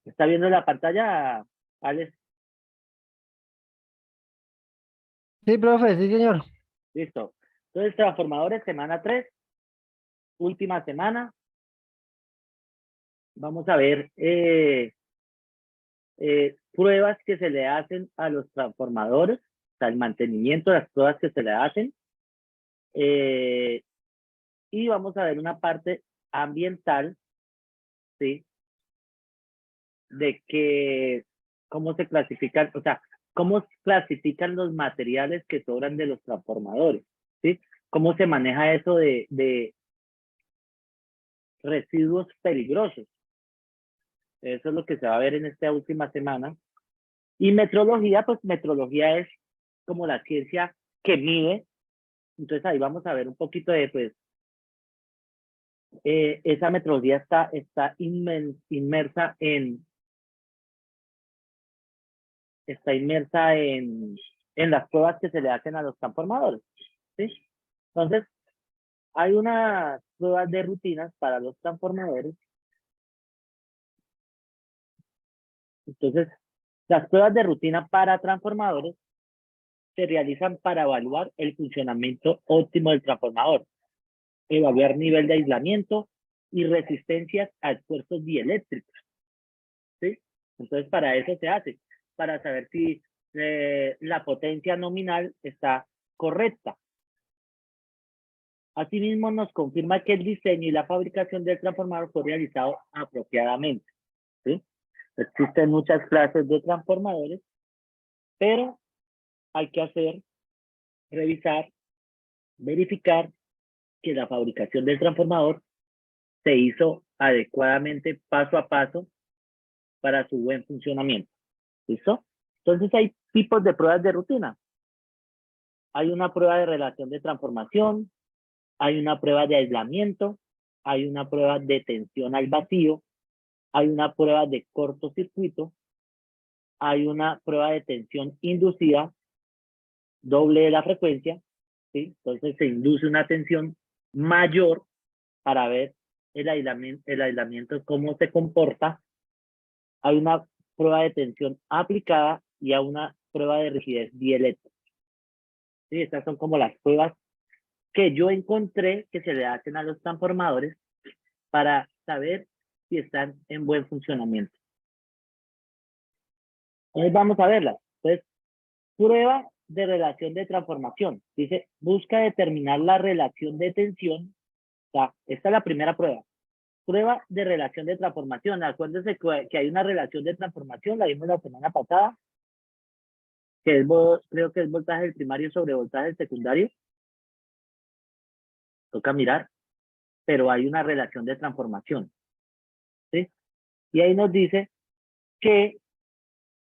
¿Está viendo la pantalla, Alex? Sí, profe, sí, señor. Listo. Entonces, transformadores, semana 3, última semana. Vamos a ver pruebas que se le hacen a los transformadores, o sea, el mantenimiento de las pruebas que se le hacen. eh, y vamos a ver una parte ambiental, ¿sí? De que, cómo se clasifican, o sea, cómo clasifican los materiales que sobran de los transformadores, ¿sí? Cómo se maneja eso de residuos peligrosos. Eso es lo que se va a ver en esta última semana. Y metrología, pues metrología es como la ciencia que mide. Entonces ahí vamos a ver un poquito de, pues, esa metrología está inmersa en las pruebas que se le hacen a los transformadores, ¿sí? Entonces, hay unas pruebas de rutinas para los transformadores. Entonces, las pruebas de rutina para transformadores se realizan para evaluar el funcionamiento óptimo del transformador, evaluar nivel de aislamiento y resistencias a esfuerzos dieléctricos, ¿sí? Entonces, para eso se hace, para saber si la potencia nominal está correcta. Asimismo, nos confirma que el diseño y la fabricación del transformador fue realizado apropiadamente, ¿sí? Existen muchas clases de transformadores, pero hay que hacer, revisar, verificar que la fabricación del transformador se hizo adecuadamente paso a paso para su buen funcionamiento. ¿Listo? Entonces hay tipos de pruebas de rutina. Hay una prueba de relación de transformación, hay una prueba de aislamiento, hay una prueba de tensión al vacío, hay una prueba de cortocircuito, hay una prueba de tensión inducida, doble de la frecuencia, ¿sí? Entonces se induce una tensión mayor para ver el aislamiento cómo se comporta. Hay una prueba de tensión aplicada y hay una prueba de rigidez dieléctrica. ¿Sí? Estas son como las pruebas que yo encontré que se le hacen a los transformadores para saber si están en buen funcionamiento. Entonces vamos a verlas. Entonces, prueba de relación de transformación. Dice, busca determinar la relación de tensión. O sea, esta es la primera prueba. Prueba de relación de transformación. Acuérdense que hay una relación de transformación, la vimos la semana pasada, que es, creo que es voltaje del primario sobre voltaje del secundario. Toca mirar, pero hay una relación de transformación, ¿sí? Y ahí nos dice que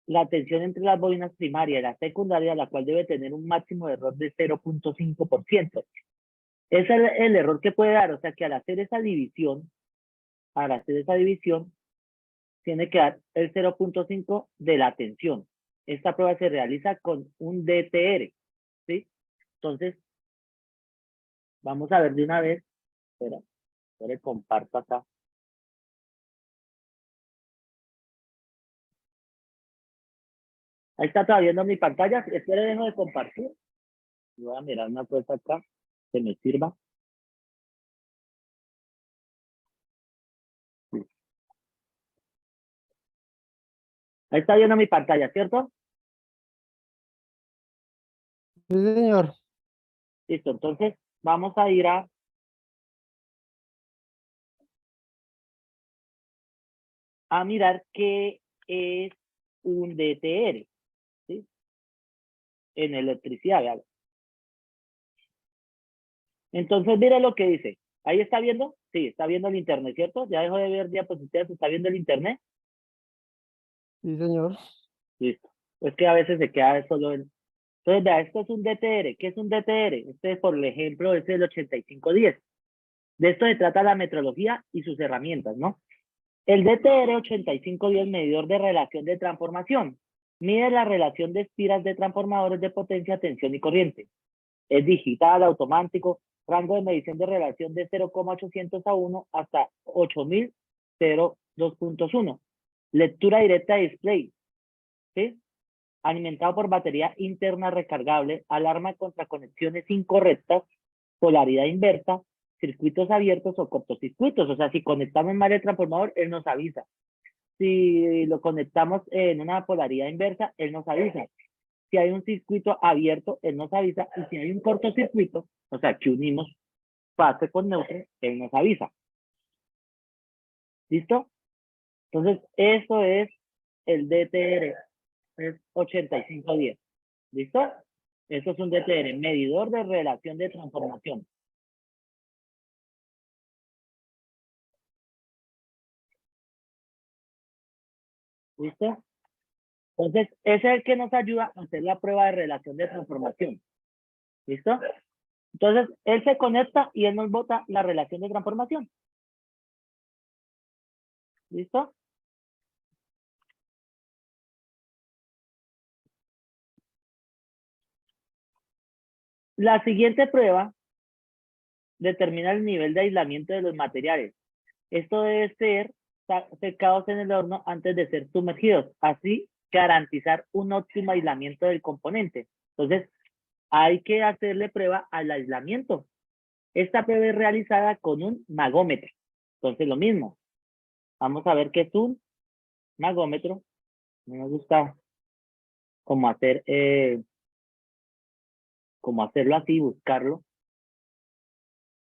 la tensión entre las bobinas primarias y la secundaria, la cual debe tener un máximo de error de 0.5%. Ese es el error que puede dar, o sea que al hacer esa división, tiene que dar el 0.5 de la tensión. Esta prueba se realiza con un DTR, ¿sí? Entonces, vamos a ver de una vez. Espera, comparto acá. Ahí está todavía viendo mi pantalla. Espera, dejo de compartir. Voy a mirar una cosa acá que me sirva. Ahí está viendo mi pantalla, ¿cierto? Sí, señor. Listo, entonces vamos a ir a mirar qué es un DTR, ¿sí? En electricidad, ¿vale? Entonces, mire lo que dice. ¿Ahí está viendo? Sí, está viendo el internet, ¿cierto? Ya dejó de ver diapositivas, está viendo el internet. Sí, señor. Listo. Es que a veces se queda solo en... Entonces, vea, esto es un DTR. ¿Qué es un DTR? Este, por ejemplo, es el 8510. De esto se trata la metrología y sus herramientas, ¿no? El DTR 8510, medidor de relación de transformación, mide la relación de estiras de transformadores de potencia, tensión y corriente. Es digital, automático, rango de medición de relación de 0,800 a 1 hasta 8000, 2.1. Lectura directa de display, ¿sí? Alimentado por batería interna recargable, alarma contra conexiones incorrectas, polaridad inversa, circuitos abiertos o cortocircuitos. O sea, si conectamos mal el transformador, él nos avisa. Si lo conectamos en una polaridad inversa, él nos avisa. Si hay un circuito abierto, él nos avisa. Y si hay un cortocircuito, o sea, que unimos fase con neutro, él nos avisa. ¿Listo? Entonces, eso es el DTR, es 8510. ¿Listo? Eso es un DTR, medidor de relación de transformación. ¿Listo? Entonces, ese es el que nos ayuda a hacer la prueba de relación de transformación. ¿Listo? Entonces, él se conecta y él nos bota la relación de transformación. ¿Listo? La siguiente prueba determina el nivel de aislamiento de los materiales. Esto debe ser secados en el horno antes de ser sumergidos. Así, garantizar un óptimo aislamiento del componente. Entonces, hay que hacerle prueba al aislamiento. Esta prueba es realizada con un magómetro. Entonces, lo mismo. Vamos a ver qué es un magómetro. No me gusta cómo hacer, cómo hacerlo así, buscarlo.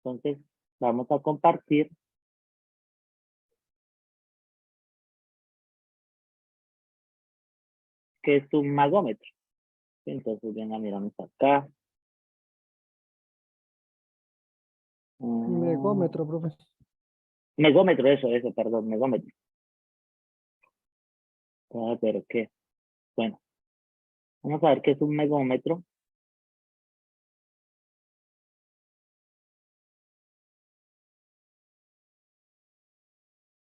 Entonces, vamos a compartir. ¿Qué es un magómetro? Entonces, venga, miramos acá. Megómetro, profe. Megómetro, eso, perdón, megómetro. Pero qué. Bueno, vamos a ver qué es un megómetro.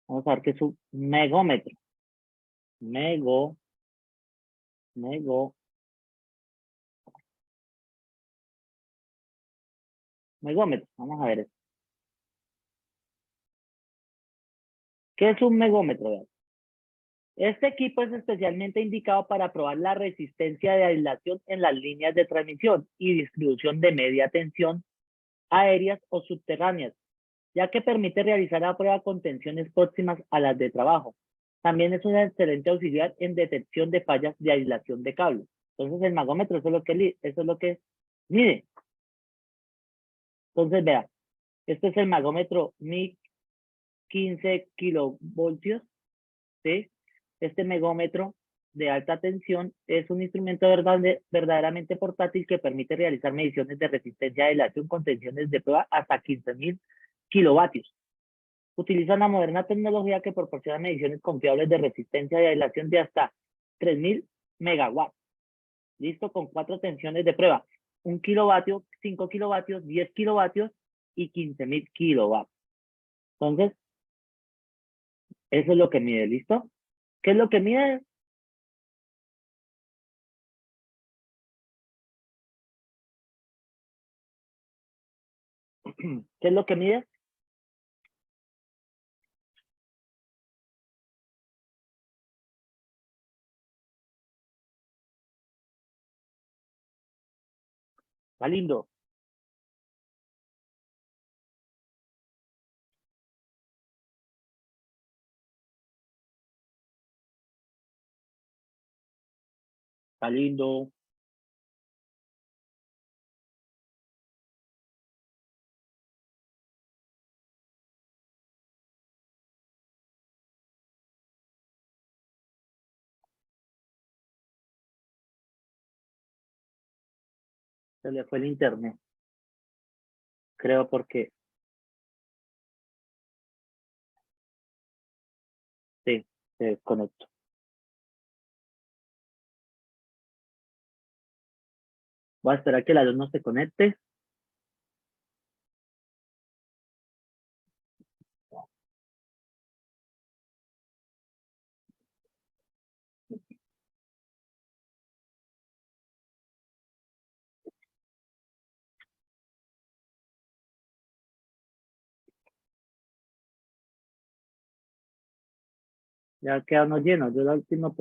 Vamos a ver qué es un megómetro. Mego, mego, megómetro. Vamos a ver esto. ¿Qué es un megómetro? Este equipo es especialmente indicado para probar la resistencia de aislación en las líneas de transmisión y distribución de media tensión aéreas o subterráneas, ya que permite realizar la prueba con tensiones próximas a las de trabajo. También es una excelente auxiliar en detección de fallas de aislación de cables. Entonces el magómetro eso es lo que mide. Entonces vea, este es el magómetro MIG 15 kilovoltios, ¿sí? Este megómetro de alta tensión es un instrumento verdaderamente portátil que permite realizar mediciones de resistencia de aislación con tensiones de prueba hasta 15.000 kilovatios. Utiliza una moderna tecnología que proporciona mediciones confiables de resistencia de aislación de hasta 3.000 megawatts. Listo, con 4 tensiones de prueba. 1 kilovatio, 5 kilovatios, 10 kilovatios y 15.000 kilowatts. Entonces, eso es lo que mide, ¿listo? ¿Qué es lo que mide? ¿Qué es lo que mide? Está lindo. Está lindo. Se le fue el internet. Creo porque sí, se desconectó. Voy a esperar que la luz no se conecte. Ya quedamos llenos. Yo la última,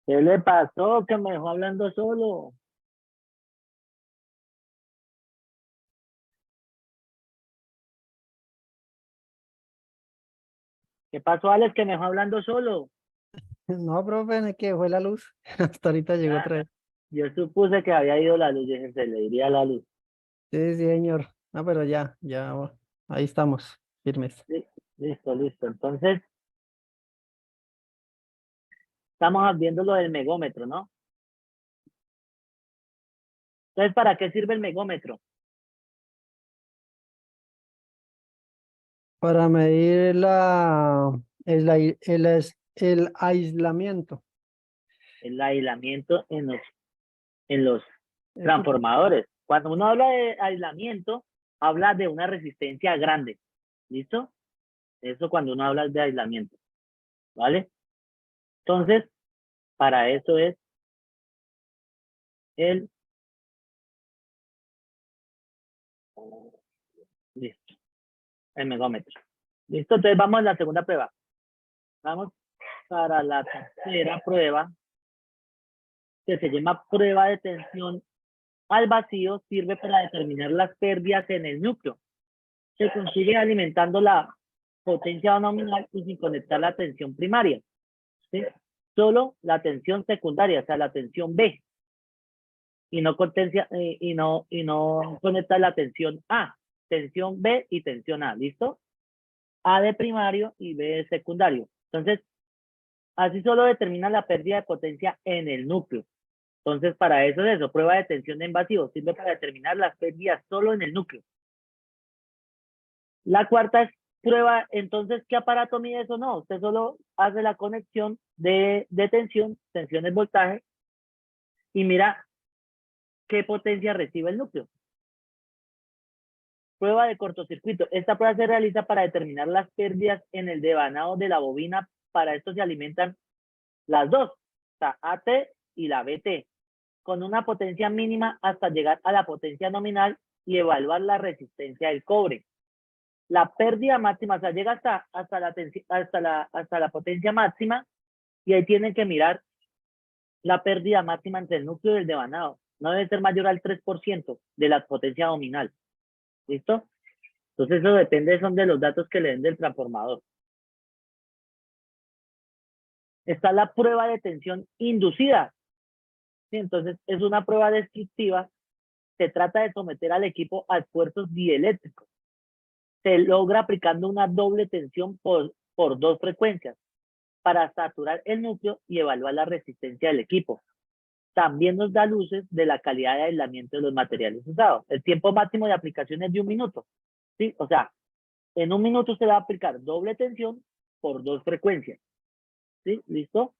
¿Qué le pasó? Que me dejó hablando solo. ¿Qué pasó, Alex? Que me dejó hablando solo. No, profe, es que fue la luz. Hasta ahorita llegó Ah, otra vez. yo supuse que había ido la luz, dije, se le iría la luz. Sí, sí, señor. No, pero ahí estamos, firmes. Listo, listo. Entonces, estamos viendo lo del megómetro, ¿no? Entonces, ¿para qué sirve el megómetro? Para medir el aislamiento. El aislamiento en los Equipo. transformadores. Cuando uno habla de aislamiento, habla de una resistencia grande. ¿Listo? Eso cuando uno habla de aislamiento. ¿Vale? Entonces, para eso es el... Listo, el megómetro. ¿Listo? Entonces vamos a la segunda prueba. Vamos para la tercera prueba, que se llama prueba de tensión al vacío. Sirve para determinar las pérdidas en el núcleo. Se consigue alimentando la potencia nominal y sin conectar la tensión primaria. ¿Sí? Solo la tensión secundaria, o sea, la tensión B, y no conectar la tensión A, tensión B y tensión A, ¿listo? A de primario y B de secundario. Entonces, así solo determina la pérdida de potencia en el núcleo. Entonces, para eso es eso, prueba de tensión en vacío, sirve para determinar las pérdidas solo en el núcleo. La cuarta es prueba, entonces, ¿qué aparato mide eso? No, usted solo hace la conexión de tensión, tensión es voltaje, y mira qué potencia recibe el núcleo. Prueba de cortocircuito. Esta prueba se realiza para determinar las pérdidas en el devanado de la bobina. Para esto se alimentan las dos, la AT y la BT, con una potencia mínima hasta llegar a la potencia nominal y evaluar la resistencia del cobre. La pérdida máxima, o sea, llega hasta la potencia máxima, y ahí tienen que mirar la pérdida máxima entre el núcleo y el devanado. No debe ser mayor al 3% de la potencia nominal. ¿Listo? Entonces eso depende son de los datos que le den del transformador. Está la prueba de tensión inducida. ¿Sí? Entonces es una prueba descriptiva. Se trata de someter al equipo a esfuerzos dieléctricos. Se logra aplicando una doble tensión por dos frecuencias para saturar el núcleo y evaluar la resistencia del equipo. También nos da luces de la calidad de aislamiento de los materiales usados. El tiempo máximo de aplicación es de 1 minuto. ¿Sí? O sea, en 1 minuto se va a aplicar doble tensión por dos frecuencias. ¿Sí? ¿Listo?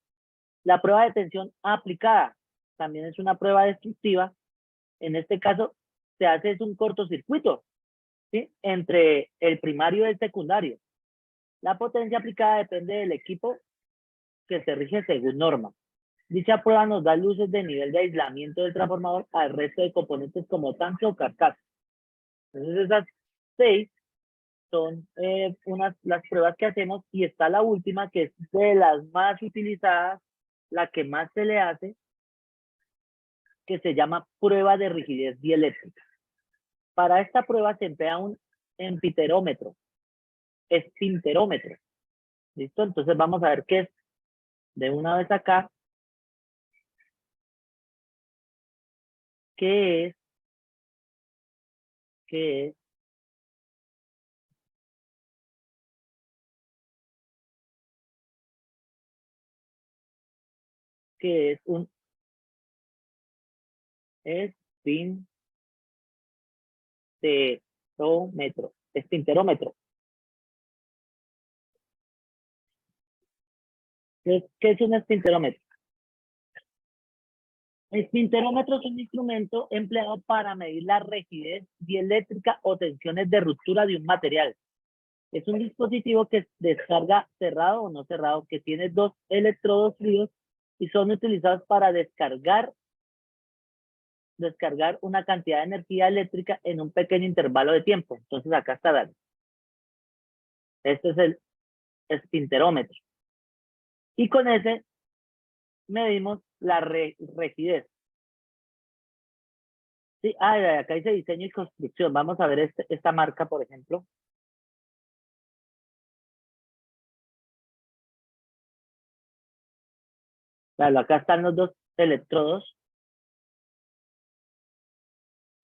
La prueba de tensión aplicada también es una prueba destructiva. En este caso, se hace es un cortocircuito, ¿sí? Entre el primario y el secundario. La potencia aplicada depende del equipo que se rige según norma. Dicha prueba nos da luces de nivel de aislamiento del transformador al resto de componentes como tanque o carcasa. Entonces esas 6 son las pruebas que hacemos, y está la última, que es de las más utilizadas, la que más se le hace, que se llama prueba de rigidez dieléctrica. Para esta prueba se emplea un empiterómetro, espinterómetro. ¿Listo? Entonces vamos a ver qué es de una vez acá. ¿Qué es? ¿Qué es? ¿Qué es un espinterómetro? Espinterómetro. ¿Qué es un espinterómetro? Espinterómetro es un instrumento empleado para medir la rigidez dieléctrica o tensiones de ruptura de un material. Es un dispositivo que descarga cerrado o no cerrado, que tiene dos electrodos fríos y son utilizados para descargar una cantidad de energía eléctrica en un pequeño intervalo de tiempo. Entonces acá está dando. Este es el espinterómetro. Y con ese medimos la rigidez. Sí, acá dice diseño y construcción. Vamos a ver esta marca, por ejemplo. Claro, acá están los dos electrodos.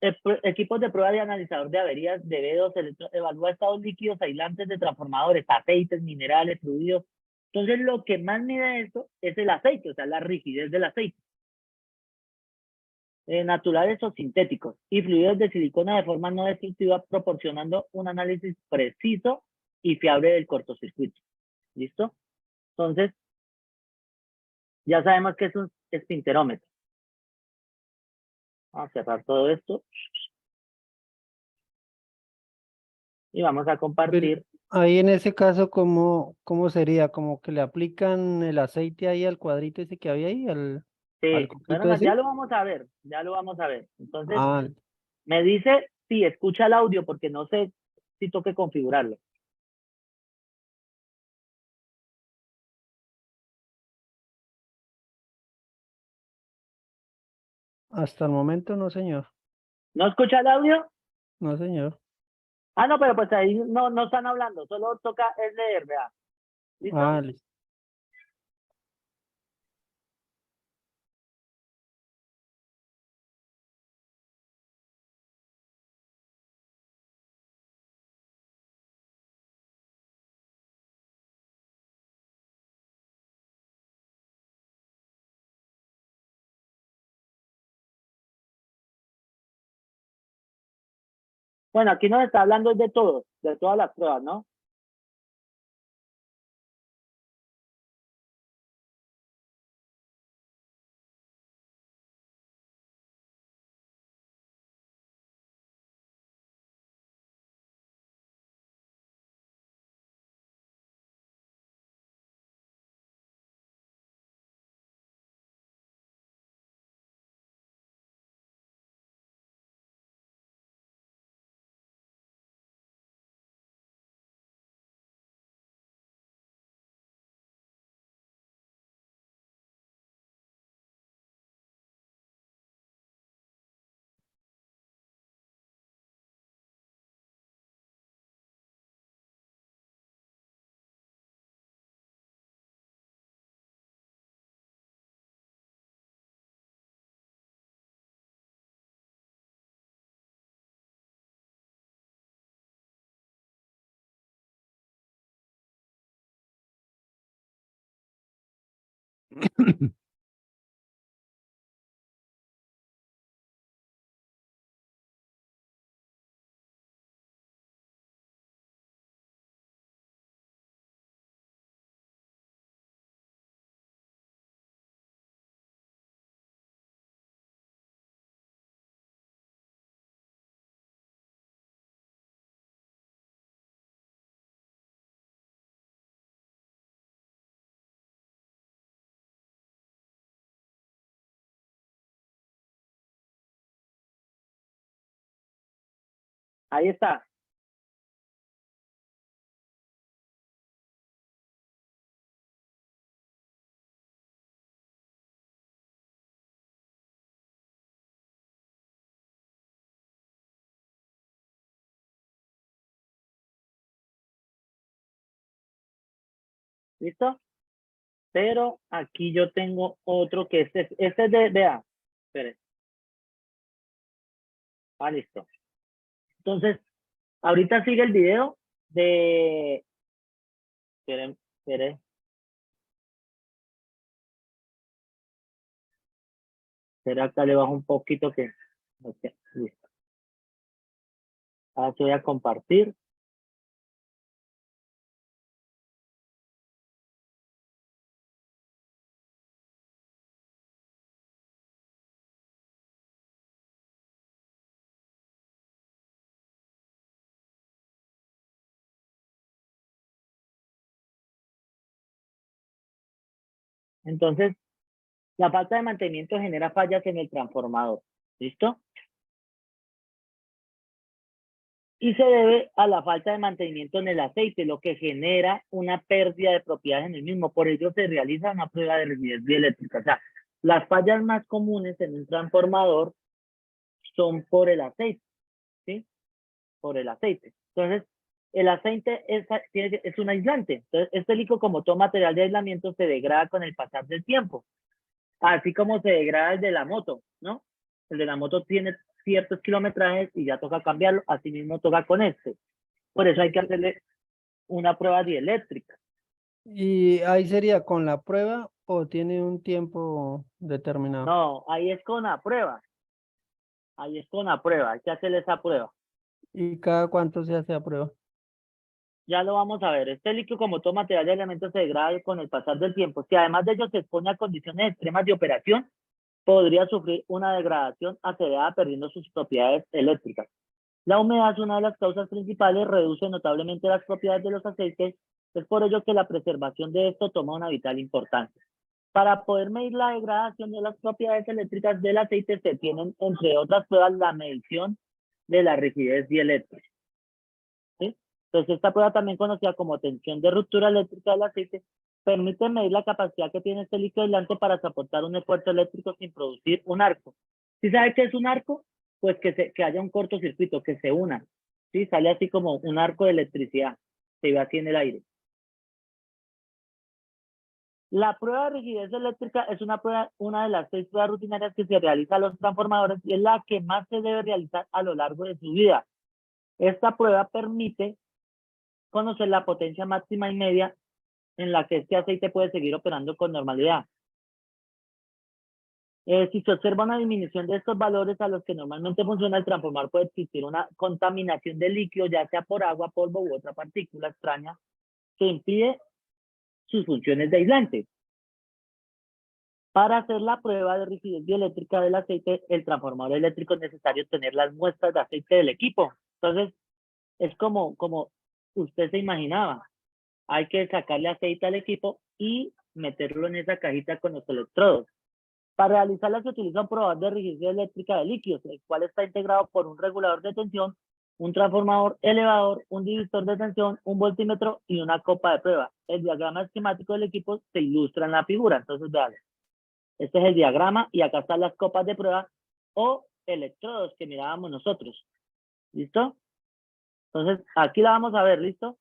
Equipos de prueba de analizador de averías de B2, evalúa estados líquidos aislantes de transformadores, aceites, minerales, fluidos. Entonces, lo que más mide eso es el aceite, o sea, la rigidez del aceite. Naturales o sintéticos, y fluidos de silicona de forma no destructiva, proporcionando un análisis preciso y fiable del cortocircuito. ¿Listo? Entonces, ya sabemos que es un espinterómetro. Vamos a cerrar todo esto. Y vamos a compartir. Ahí en ese caso, ¿cómo sería? ¿Como que le aplican el aceite ahí al cuadrito ese que había ahí, al Sí, bueno, coquito ya ese? lo vamos a ver, ya lo vamos a ver. Entonces, Ah, me dice si escucha el audio, porque no sé si toque configurarlo. hasta el momento no, señor. ¿No escucha el audio? No, señor. Ah, no, pero pues ahí no están hablando, solo toca es leer, vea. ¿Listo? Ah, listo. Bueno, aquí nos está hablando de todo, de todas las pruebas, ¿no? Ahí está. ¿Listo? Pero aquí yo tengo otro que este es de, vea, espere. Ah, listo. Entonces, ahorita sigue el video de, espere, acá le bajo un poquito que, ok, listo. Ahora te voy a compartir. Entonces, la falta de mantenimiento genera fallas en el transformador. ¿Listo? y se debe a la falta de mantenimiento en el aceite, lo que genera una pérdida de propiedades en el mismo. Por ello se realiza una prueba de rigidez dieléctrica. O sea, las fallas más comunes en un transformador son por el aceite, ¿sí? Por el aceite. Entonces, el aceite es un aislante. Entonces, este líquido, como todo material de aislamiento, se degrada con el pasar del tiempo. Así como se degrada el de la moto, ¿no? El de la moto tiene ciertos kilometrajes y ya toca cambiarlo, así mismo toca con este. Por eso hay que hacerle una prueba dieléctrica. ¿Y ahí sería con la prueba o tiene un tiempo determinado? No, ahí es con la prueba. Ahí es con la prueba. Hay que hacerle esa prueba. ¿Y cada cuánto se hace a prueba? Ya lo vamos a ver. Este líquido, como todo material de elementos, se degrada con el pasar del tiempo. Si además de ello se expone a condiciones extremas de operación, podría sufrir una degradación acelerada perdiendo sus propiedades eléctricas. La humedad es una de las causas principales, reduce notablemente las propiedades de los aceites, es por ello que la preservación de esto toma una vital importancia. Para poder medir la degradación de las propiedades eléctricas del aceite se tienen, entre otras pruebas, la medición de la rigidez dieléctrica, ¿sí? Entonces, esta prueba, también conocida como tensión de ruptura eléctrica del aceite, permite medir la capacidad que tiene este líquido aislante para soportar un esfuerzo eléctrico sin producir un arco. ¿Sí sabe qué es un arco? Pues que haya un cortocircuito, que se una. ¿Sí? Sale así como un arco de electricidad. Se ve así en el aire. La prueba de rigidez eléctrica es una de las 6 pruebas rutinarias que se realiza a los transformadores y es la que más se debe realizar a lo largo de su vida. Esta prueba permite conocer la potencia máxima y media en la que este aceite puede seguir operando con normalidad. Si se observa una disminución de estos valores a los que normalmente funciona el transformador, puede existir una contaminación de líquido, ya sea por agua, polvo u otra partícula extraña, que impide sus funciones de aislante. Para hacer la prueba de rigidez dieléctrica del aceite, el transformador eléctrico es necesario tener las muestras de aceite del equipo. Entonces, es como usted se imaginaba. Hay que sacarle aceite al equipo y meterlo en esa cajita con los electrodos. Para realizarla se utiliza un probador de rigidez eléctrica de líquidos, el cual está integrado por un regulador de tensión, un transformador elevador, un divisor de tensión, un voltímetro y una copa de prueba. El diagrama esquemático del equipo se ilustra en la figura. Entonces, vean, este es el diagrama y acá están las copas de prueba o electrodos que mirábamos nosotros. ¿Listo? Entonces, aquí la vamos a ver, ¿listo?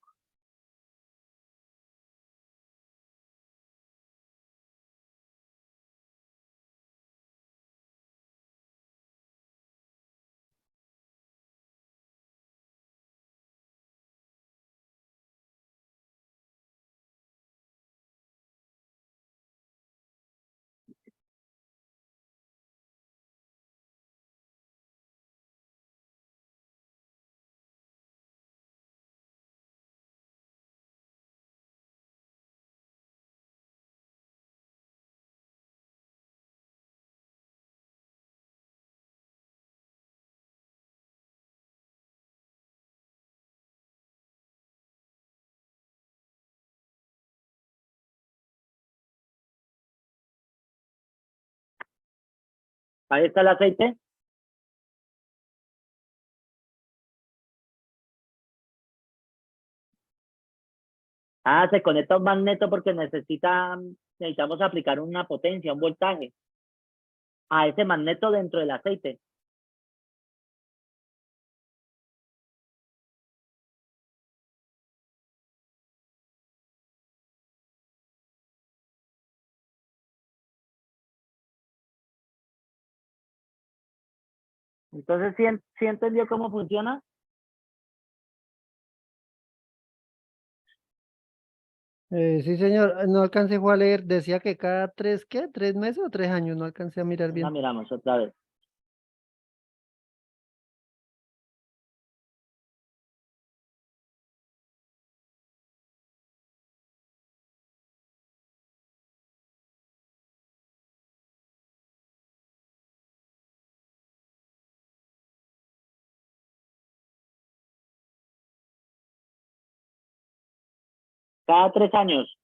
Ahí está el aceite. Ah, se conecta a un magneto porque necesitamos aplicar una potencia, un voltaje a ese magneto dentro del aceite. Entonces, ¿sí entendió cómo funciona? Sí, señor, no alcancé fue a leer, decía que cada tres, ¿qué? ¿3 meses o 3 años? No alcancé a mirar La bien. miramos otra vez. Cada 3 años.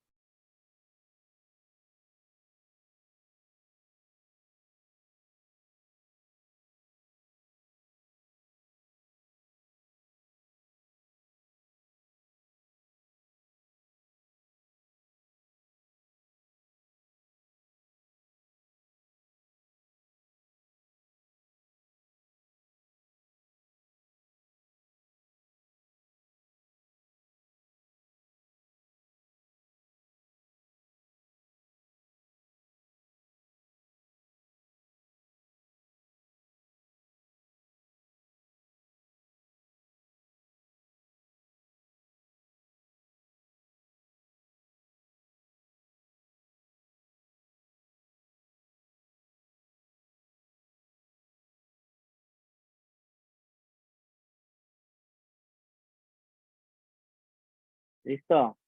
¿Listo?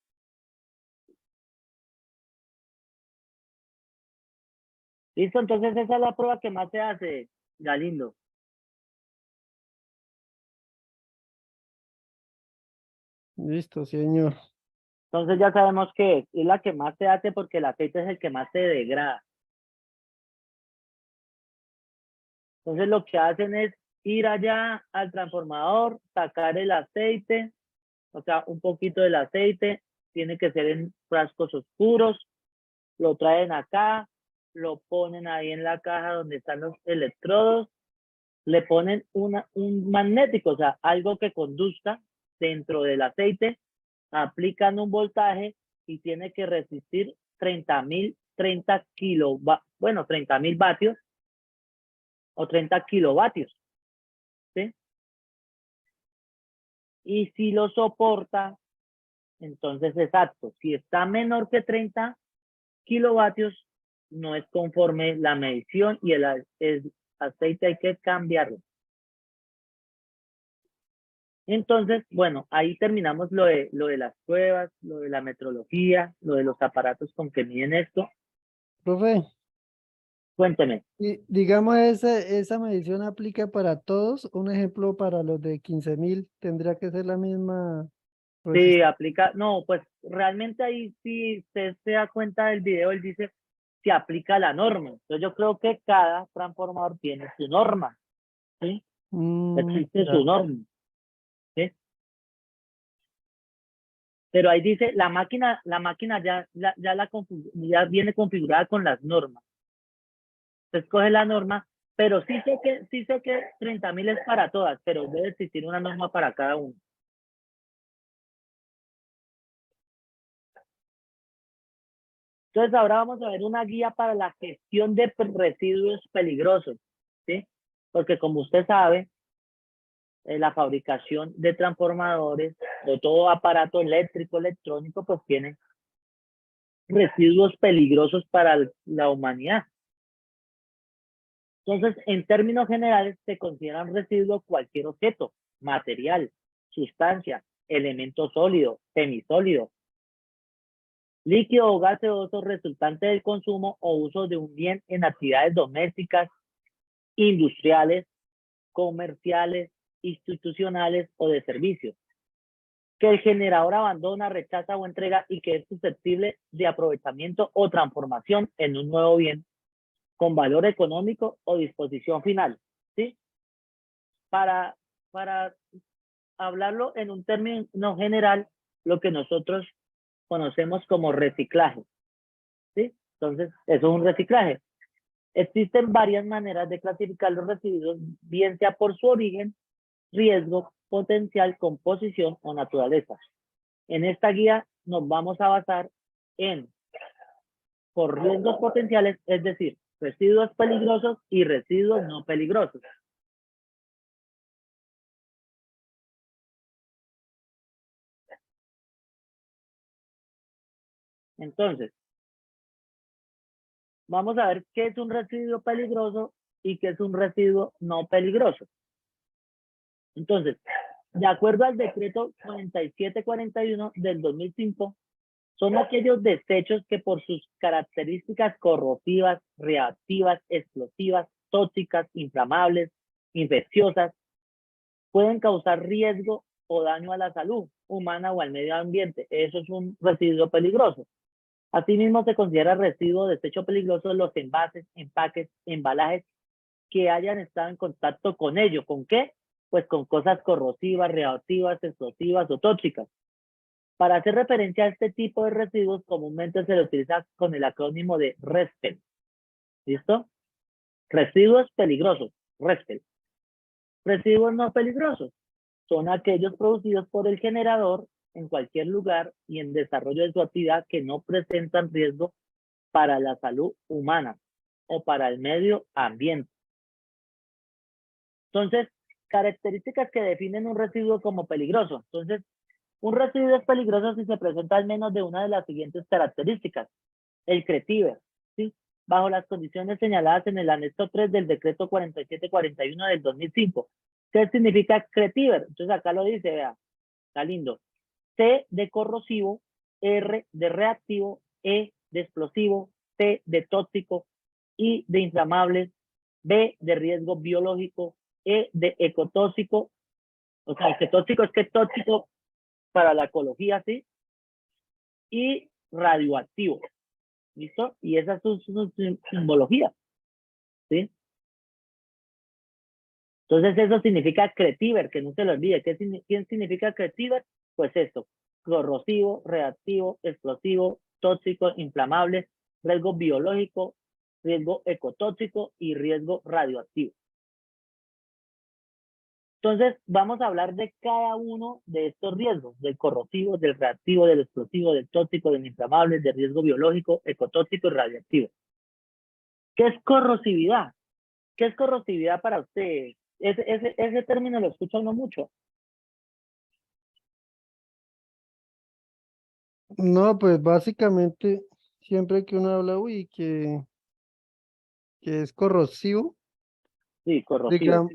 ¿Listo? Entonces esa es la prueba que más se hace, Galindo. Listo, señor. Entonces ya sabemos que es la que más se hace porque el aceite es el que más se degrada. Entonces lo que hacen es ir allá al transformador, sacar el aceite, o sea, un poquito del aceite, tiene que ser en frascos oscuros, lo traen acá, lo ponen ahí en la caja donde están los electrodos, le ponen un magnético, o sea, algo que conduzca dentro del aceite, aplican un voltaje y tiene que resistir 30.000 vatios o 30 kilovatios, ¿sí? Y si lo soporta, entonces exacto, si está menor que 30 kilovatios, no es conforme la medición y el aceite hay que cambiarlo. Entonces, bueno, ahí terminamos lo de las pruebas, lo de la metrología, lo de los aparatos con que miden esto. Profe, Cuénteme. y digamos, esa medición aplica para todos. Un ejemplo, para los de 15.000, ¿tendría que ser la misma Sí, resistencia? aplica, no, pues realmente ahí si usted se da cuenta del video, él dice que aplica la norma. Entonces yo creo que cada transformador tiene su norma, ¿sí? Existe su Ya. norma, ¿sí? Pero ahí dice, la máquina ya viene configurada con las normas. Usted escoge la norma, pero sí sé que 30.000 es para todas, pero debe existir una norma para cada uno. Entonces ahora vamos a ver una guía para la gestión de residuos peligrosos, ¿sí? Porque como usted sabe, la fabricación de transformadores o todo aparato eléctrico, electrónico, pues tiene residuos peligrosos para la humanidad. Entonces, en términos generales, se consideran residuos cualquier objeto, material, sustancia, elemento sólido, semisólido, líquido o gaseoso resultante del consumo o uso de un bien en actividades domésticas, industriales, comerciales, institucionales o de servicios, que el generador abandona, rechaza o entrega y que es susceptible de aprovechamiento o transformación en un nuevo bien con valor económico o disposición final, ¿sí? Para, para hablarlo en un término general, lo que nosotros conocemos como reciclaje, ¿sí? Entonces, eso es un reciclaje. Existen varias maneras de clasificar los residuos, bien sea por su origen, riesgo, potencial, composición o naturaleza. En esta guía nos vamos a basar en por riesgos potenciales, es decir, residuos peligrosos y residuos no peligrosos. Entonces, vamos a ver qué es un residuo peligroso y qué es un residuo no peligroso. Entonces, de acuerdo al decreto 4741 del 2005, son aquellos desechos que por sus características corrosivas, reactivas, explosivas, tóxicas, inflamables, infecciosas, pueden causar riesgo o daño a la salud humana o al medio ambiente. Eso es un residuo peligroso. Asimismo, se considera residuo desecho peligroso los envases, empaques, embalajes que hayan estado en contacto con ello. ¿Con qué? Pues con cosas corrosivas, reactivas, explosivas o tóxicas. Para hacer referencia a este tipo de residuos, comúnmente se le utiliza con el acrónimo de RESPEL. ¿Listo? Residuos peligrosos, RESPEL. Residuos no peligrosos son aquellos producidos por el generador en cualquier lugar y en desarrollo de su actividad que no presentan riesgo para la salud humana o para el medio ambiente. Entonces, características que definen un residuo como peligroso. Entonces, un residuo es peligroso si se presenta al menos de una de las siguientes características. El CRETIVER, ¿sí? Bajo las condiciones señaladas en el anexo 3 del decreto 4741 del 2005. ¿Qué significa CRETIVER? Entonces acá lo dice, vea, está lindo. C de corrosivo, R de reactivo, E de explosivo, T de tóxico, I de inflamable, B de riesgo biológico, E de ecotóxico. O sea, que tóxico es que es tóxico para la ecología, ¿sí? Y radioactivo. ¿Listo? Y esa es su simbología, ¿sí? Entonces eso significa Cretiver, que no se lo olvide. ¿Qué significa Cretiver? Pues esto, corrosivo, reactivo, explosivo, tóxico, inflamable, riesgo biológico, riesgo ecotóxico y riesgo radioactivo. Entonces vamos a hablar de cada uno de estos riesgos, del corrosivo, del reactivo, del explosivo, del tóxico, del inflamable, del riesgo biológico, ecotóxico y radioactivo. ¿Qué es corrosividad? ¿Qué es corrosividad para usted? Ese término lo escucha uno mucho. No, pues básicamente, siempre que uno habla, uy, que es corrosivo, Sí, corrosivo. digamos,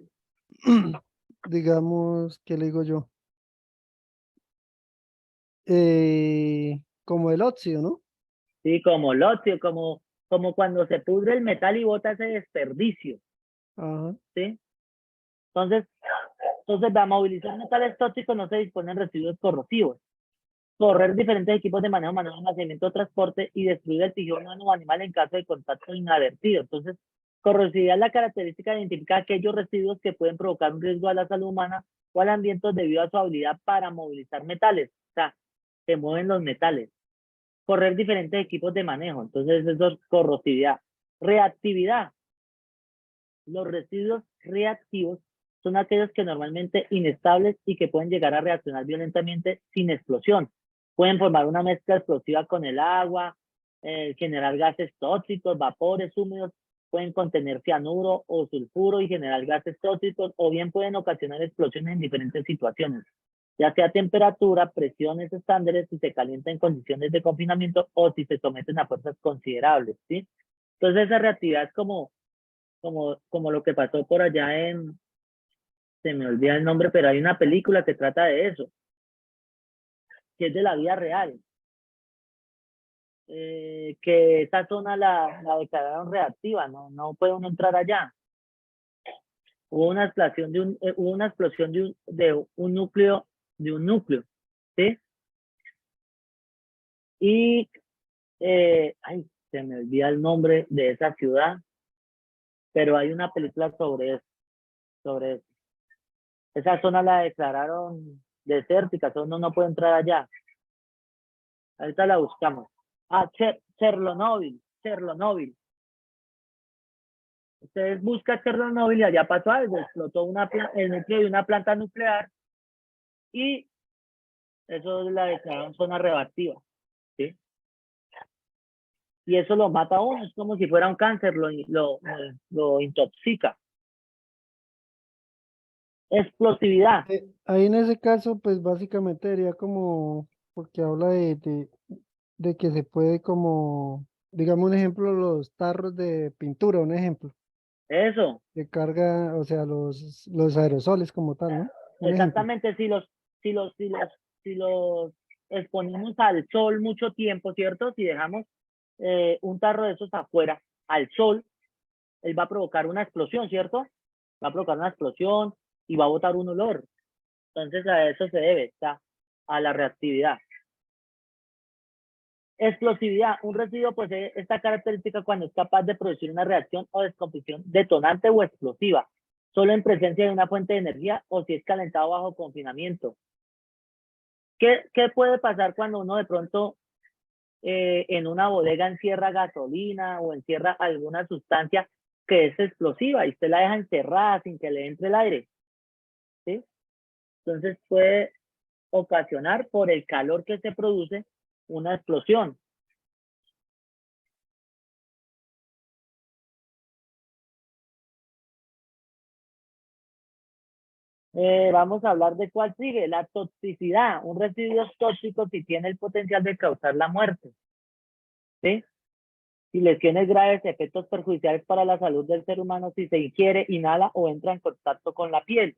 digamos, ¿qué le digo yo? Como el óxido, ¿no? Sí, como lotio, como cuando se pudre el metal y bota ese desperdicio, Ajá. ¿sí? Entonces, para movilizar metales tóxicos no se disponen residuos corrosivos. Correr diferentes equipos de manejo, almacenamiento, transporte y destruir el tejido humano o animal en caso de contacto inadvertido. Entonces, corrosividad es la característica de identificar aquellos residuos que pueden provocar un riesgo a la salud humana o al ambiente debido a su habilidad para movilizar metales. O sea, se mueven los metales. Correr diferentes equipos de manejo. Entonces, eso es corrosividad. Reactividad. Los residuos reactivos son aquellos que normalmente inestables y que pueden llegar a reaccionar violentamente sin explosión. Pueden formar una mezcla explosiva con el agua, generar gases tóxicos, vapores húmedos, pueden contener cianuro o sulfuro y generar gases tóxicos, o bien pueden ocasionar explosiones en diferentes situaciones, ya sea temperatura, presiones estándares, si se calienta en condiciones de confinamiento o si se someten a fuerzas considerables, ¿sí? Entonces esa reactividad es como lo que pasó por allá se me olvida el nombre, pero hay una película que trata de eso, que es de la vida real, que esa zona la declararon reactiva, no puede uno entrar allá. Hubo una explosión de un núcleo, ¿sí? Y, ay, se me olvida el nombre de esa ciudad, pero hay una película sobre eso. Esa zona la declararon desértica, uno no puede entrar allá. Ahorita la buscamos. Ah, Chernobyl. Ustedes buscan Chernobyl y allá pasó algo, explotó el núcleo de una planta nuclear y eso la declararon zona reactiva, ¿sí? Y eso lo mata a uno, es como si fuera un cáncer, lo intoxica. Explosividad, Ahí en ese caso, pues básicamente sería como, porque habla de que se puede como, digamos un ejemplo, los tarros de pintura, un ejemplo, eso, de carga, o sea, los aerosoles como tal, ¿no? Un ejemplo. exactamente, si los exponemos al sol mucho tiempo, ¿cierto? Si dejamos un tarro de esos afuera, al sol, él va a provocar una explosión, ¿cierto? Va a provocar una explosión y va a botar un olor. Entonces a eso se debe, está a la reactividad. Explosividad. Un residuo posee esta característica cuando es capaz de producir una reacción o descomposición detonante o explosiva, solo en presencia de una fuente de energía o si es calentado bajo confinamiento. ¿Qué puede pasar cuando uno de pronto en una bodega encierra gasolina o encierra alguna sustancia que es explosiva y usted la deja encerrada sin que le entre el aire? ¿Sí? Entonces puede ocasionar por el calor que se produce una explosión. Vamos a hablar de cuál sigue, la toxicidad. Un residuo tóxico si tiene el potencial de causar la muerte, ¿sí? Y lesiones graves, efectos perjudiciales para la salud del ser humano si se ingiere, inhala o entra en contacto con la piel,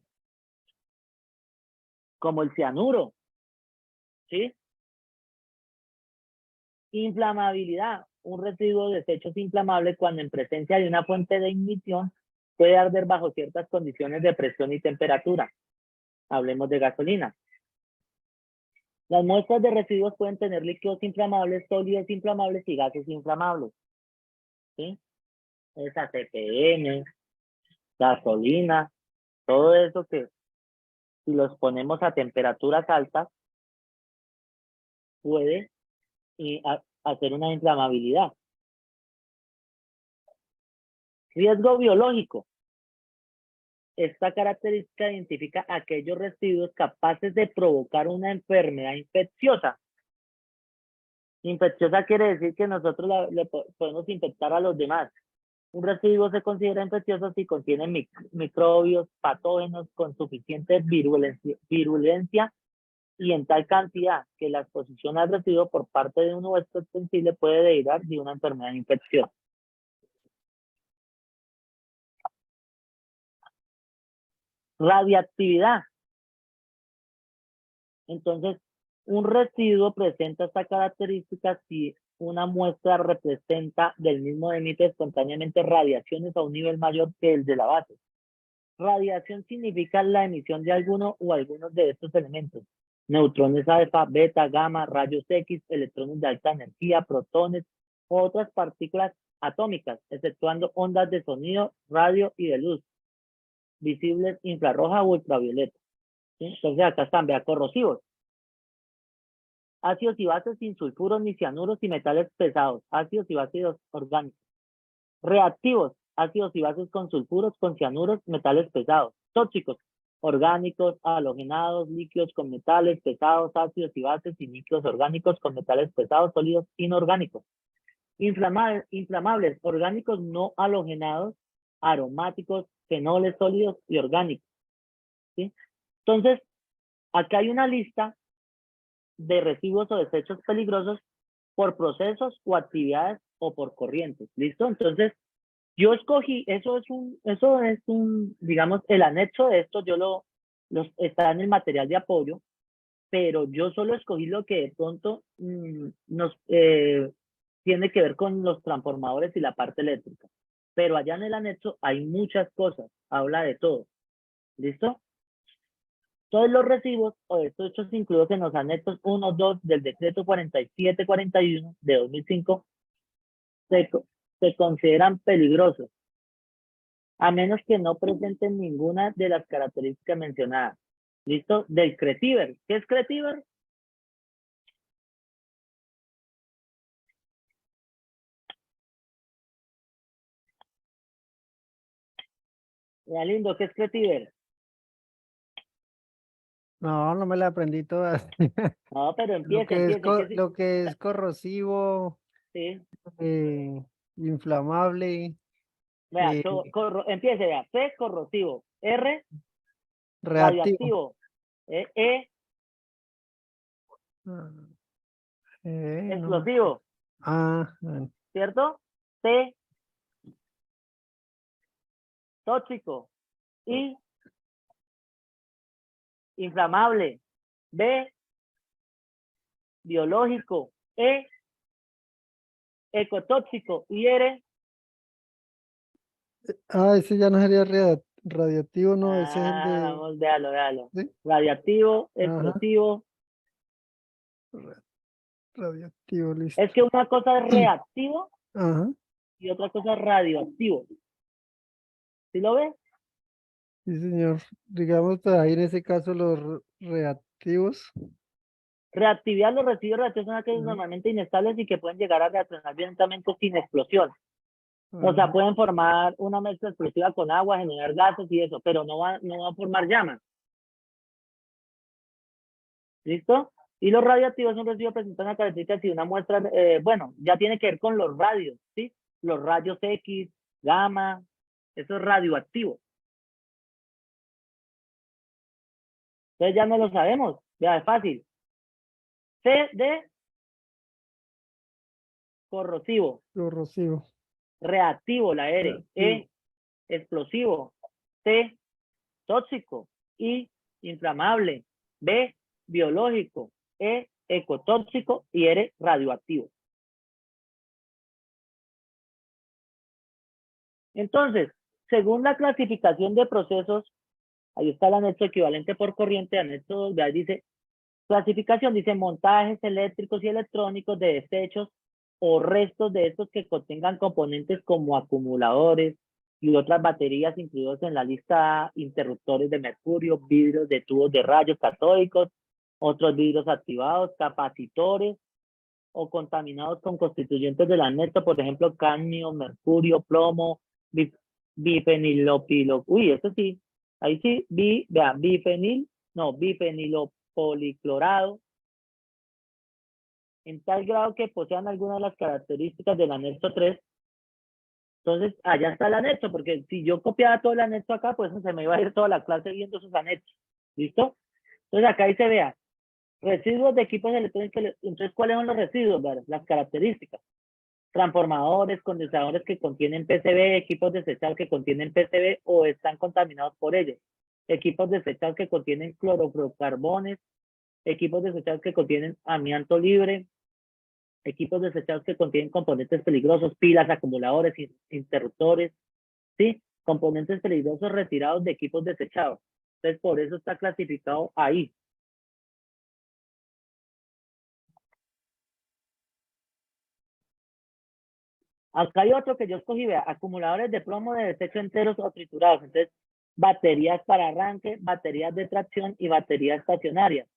como el cianuro, ¿sí? Inflamabilidad. Un residuo de desechos inflamable cuando en presencia de una fuente de ignición puede arder bajo ciertas condiciones de presión y temperatura. Hablemos de gasolina. Las muestras de residuos pueden tener líquidos inflamables, sólidos inflamables y gases inflamables. ¿Sí? Esa CPM, gasolina, todo eso que si los ponemos a temperaturas altas puede hacer una inflamabilidad. Riesgo biológico. Esta característica identifica aquellos residuos capaces de provocar una enfermedad infecciosa. Infecciosa quiere decir que nosotros le podemos infectar a los demás. Un residuo se considera infeccioso si contiene microbios patógenos con suficiente virulencia y en tal cantidad que la exposición al residuo por parte de un huésped sensible puede derivar de una enfermedad infecciosa. Radiactividad. Entonces, un residuo presenta esta característica si una muestra representa del mismo emite espontáneamente radiaciones a un nivel mayor que el de la base. Radiación significa la emisión de alguno o algunos de estos elementos. Neutrones alfa, beta, gamma, rayos X, electrones de alta energía, protones u otras partículas atómicas, exceptuando ondas de sonido, radio y de luz, visibles infrarroja o ultravioleta. ¿Sí? Entonces acá están, vea, corrosivos. Ácidos y bases sin sulfuros ni cianuros y metales pesados, ácidos y bases orgánicos. Reactivos, ácidos y bases con sulfuros, con cianuros, metales pesados. Tóxicos, orgánicos, halogenados, líquidos con metales pesados, ácidos y bases y líquidos orgánicos con metales pesados, sólidos, inorgánicos. Inflamables, orgánicos no halogenados, aromáticos, fenoles sólidos y orgánicos. ¿Sí? Entonces, acá hay una lista de residuos o desechos peligrosos por procesos o actividades o por corrientes. ¿Listo? Entonces, yo escogí, eso es un, digamos, el anexo de esto, está en el material de apoyo, pero yo solo escogí lo que de pronto nos tiene que ver con los transformadores y la parte eléctrica. Pero allá en el anexo hay muchas cosas, habla de todo. ¿Listo? Todos los recibos o estos hechos incluidos en los anexos 1, 2 del decreto 4741 de 2005 se consideran peligrosos, a menos que no presenten ninguna de las características mencionadas. ¿Listo? Del CRETIVER. ¿Qué es CRETIVER? Ya lindo, ¿qué es CRETIVER? No, no me la aprendí todas. No, pero Lo empiece, que es, empiece. lo que es corrosivo, Sí. inflamable, Vea, eh, empiece, vea. C, corrosivo. R, reactivo. radioactivo. E, Ah, no. explosivo. Bueno. ¿Cierto? T, tóxico. I, inflamable. B, biológico. E, ecotóxico. Y R, Ese ya no sería radiactivo, no, ese es el de... vamos, véalo. ¿sí? Radiactivo, Ajá, explosivo. radiactivo, Es listo. que una cosa es reactivo Ajá, y otra cosa es radioactivo. ¿Sí lo ves? sí, señor. Digamos, pues, ahí en ese caso los reactivos. Reactividad, los residuos reactivos son aquellos Ajá, normalmente inestables y que pueden llegar a reaccionar violentamente sin explosión. O sea, ajá, pueden formar una mezcla explosiva con agua, generar gases y eso, pero no va a formar llamas. ¿Listo? Y los radioactivos son residuos presentan una característica si una muestra, bueno, ya tiene que ver con los radios, ¿sí? Los rayos X, gamma, eso es radioactivo. Entonces ya no lo sabemos, ya es fácil. C de corrosivo, corrosivo, reactivo, la R, reactivo. E, explosivo, C, tóxico, I, inflamable, B, biológico, E, ecotóxico y R, radioactivo. Entonces, según la clasificación de procesos, ahí está el anexo equivalente por corriente, anexo 2, ahí dice, clasificación, dice montajes eléctricos y electrónicos de desechos o restos de estos que contengan componentes como acumuladores y otras baterías incluidos en la lista A, interruptores de mercurio, vidrios de tubos de rayos catódicos, otros vidrios activados, capacitores o contaminados con constituyentes del anexo, por ejemplo, cadmio, mercurio, plomo, bifenilopilo, uy, eso sí, ahí sí, vea, bifenilopoliclorado, en tal grado que posean algunas de las características del anexo 3. Entonces, allá está el anexo, porque si yo copiaba todo el anexo acá, pues se me iba a ir toda la clase viendo sus anexos. ¿Listo? Entonces, acá ahí se vea, residuos de equipos electrónicos. Entonces, ¿cuáles son los residuos? Las características. Transformadores, condensadores que contienen PCB, equipos desechables que contienen PCB o están contaminados por ellos. Equipos desechables que contienen clorofluorocarbones, equipos desechables que contienen amianto libre, equipos desechables que contienen componentes peligrosos, pilas, acumuladores, interruptores, ¿sí? Componentes peligrosos retirados de equipos desechados. Entonces, por eso está clasificado ahí. Acá hay otro que yo escogí, vea, acumuladores de plomo de desecho enteros o triturados. Entonces, baterías para arranque, baterías de tracción y baterías estacionarias.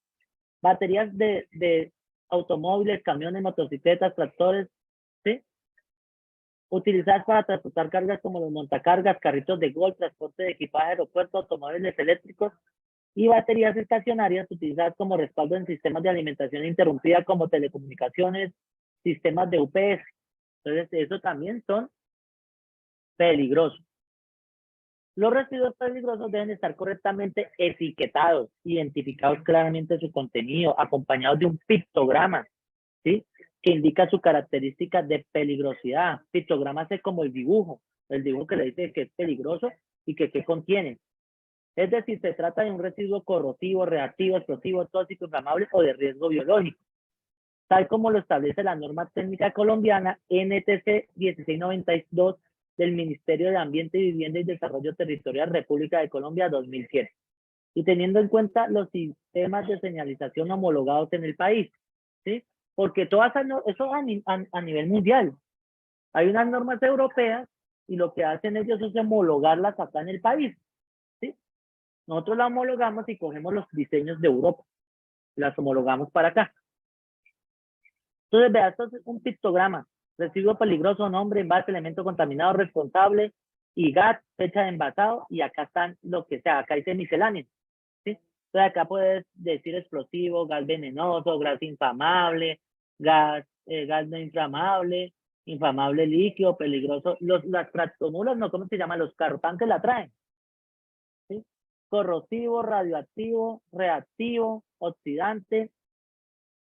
Baterías de automóviles, camiones, motocicletas, tractores, ¿sí? Utilizadas para transportar cargas como los montacargas, carritos de golf, transporte de equipaje, aeropuertos, automóviles eléctricos y baterías estacionarias utilizadas como respaldo en sistemas de alimentación interrumpida como telecomunicaciones, sistemas de UPS. Entonces, eso también son peligrosos. Los residuos peligrosos deben estar correctamente etiquetados, identificados claramente su contenido, acompañados de un pictograma, ¿sí? Que indica su característica de peligrosidad. Pictograma es como el dibujo que le dice que es peligroso y que qué contiene. Es decir, se trata de un residuo corrosivo, reactivo, explosivo, tóxico, inflamable o de riesgo biológico, tal como lo establece la norma técnica colombiana NTC 1692 del Ministerio de Ambiente, Vivienda y Desarrollo Territorial República de Colombia 2007. Y teniendo en cuenta los sistemas de señalización homologados en el país, ¿sí? Porque todas eso a nivel mundial. Hay unas normas europeas y lo que hacen ellos es homologarlas acá en el país, ¿sí? Nosotros las homologamos y cogemos los diseños de Europa, las homologamos para acá. Entonces, vea, esto es un pictograma. Residuo peligroso, nombre, envase, elemento contaminado, responsable, y GAT, fecha de envasado, y acá están lo que sea, acá dice misceláneo, ¿sí? Entonces acá puedes decir explosivo, gas venenoso, gas inflamable, gas no inflamable, inflamable líquido, peligroso. Las tractomulas, no, ¿cómo se llama? Los carrotanques la traen, ¿sí? Corrosivo, radioactivo, reactivo, oxidante,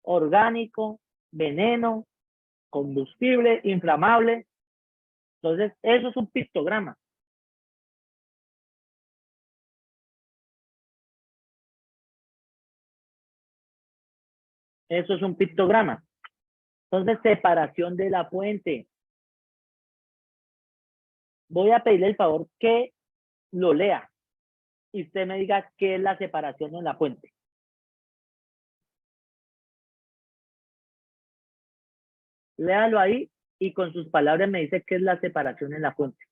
orgánico, veneno, combustible, inflamable. Entonces, eso es un pictograma. Eso es un pictograma. Entonces, separación de la fuente. Voy a pedirle el favor que lo lea y usted me diga qué es la separación en la fuente. Léalo ahí y con sus palabras me dice qué es la separación en la fuente.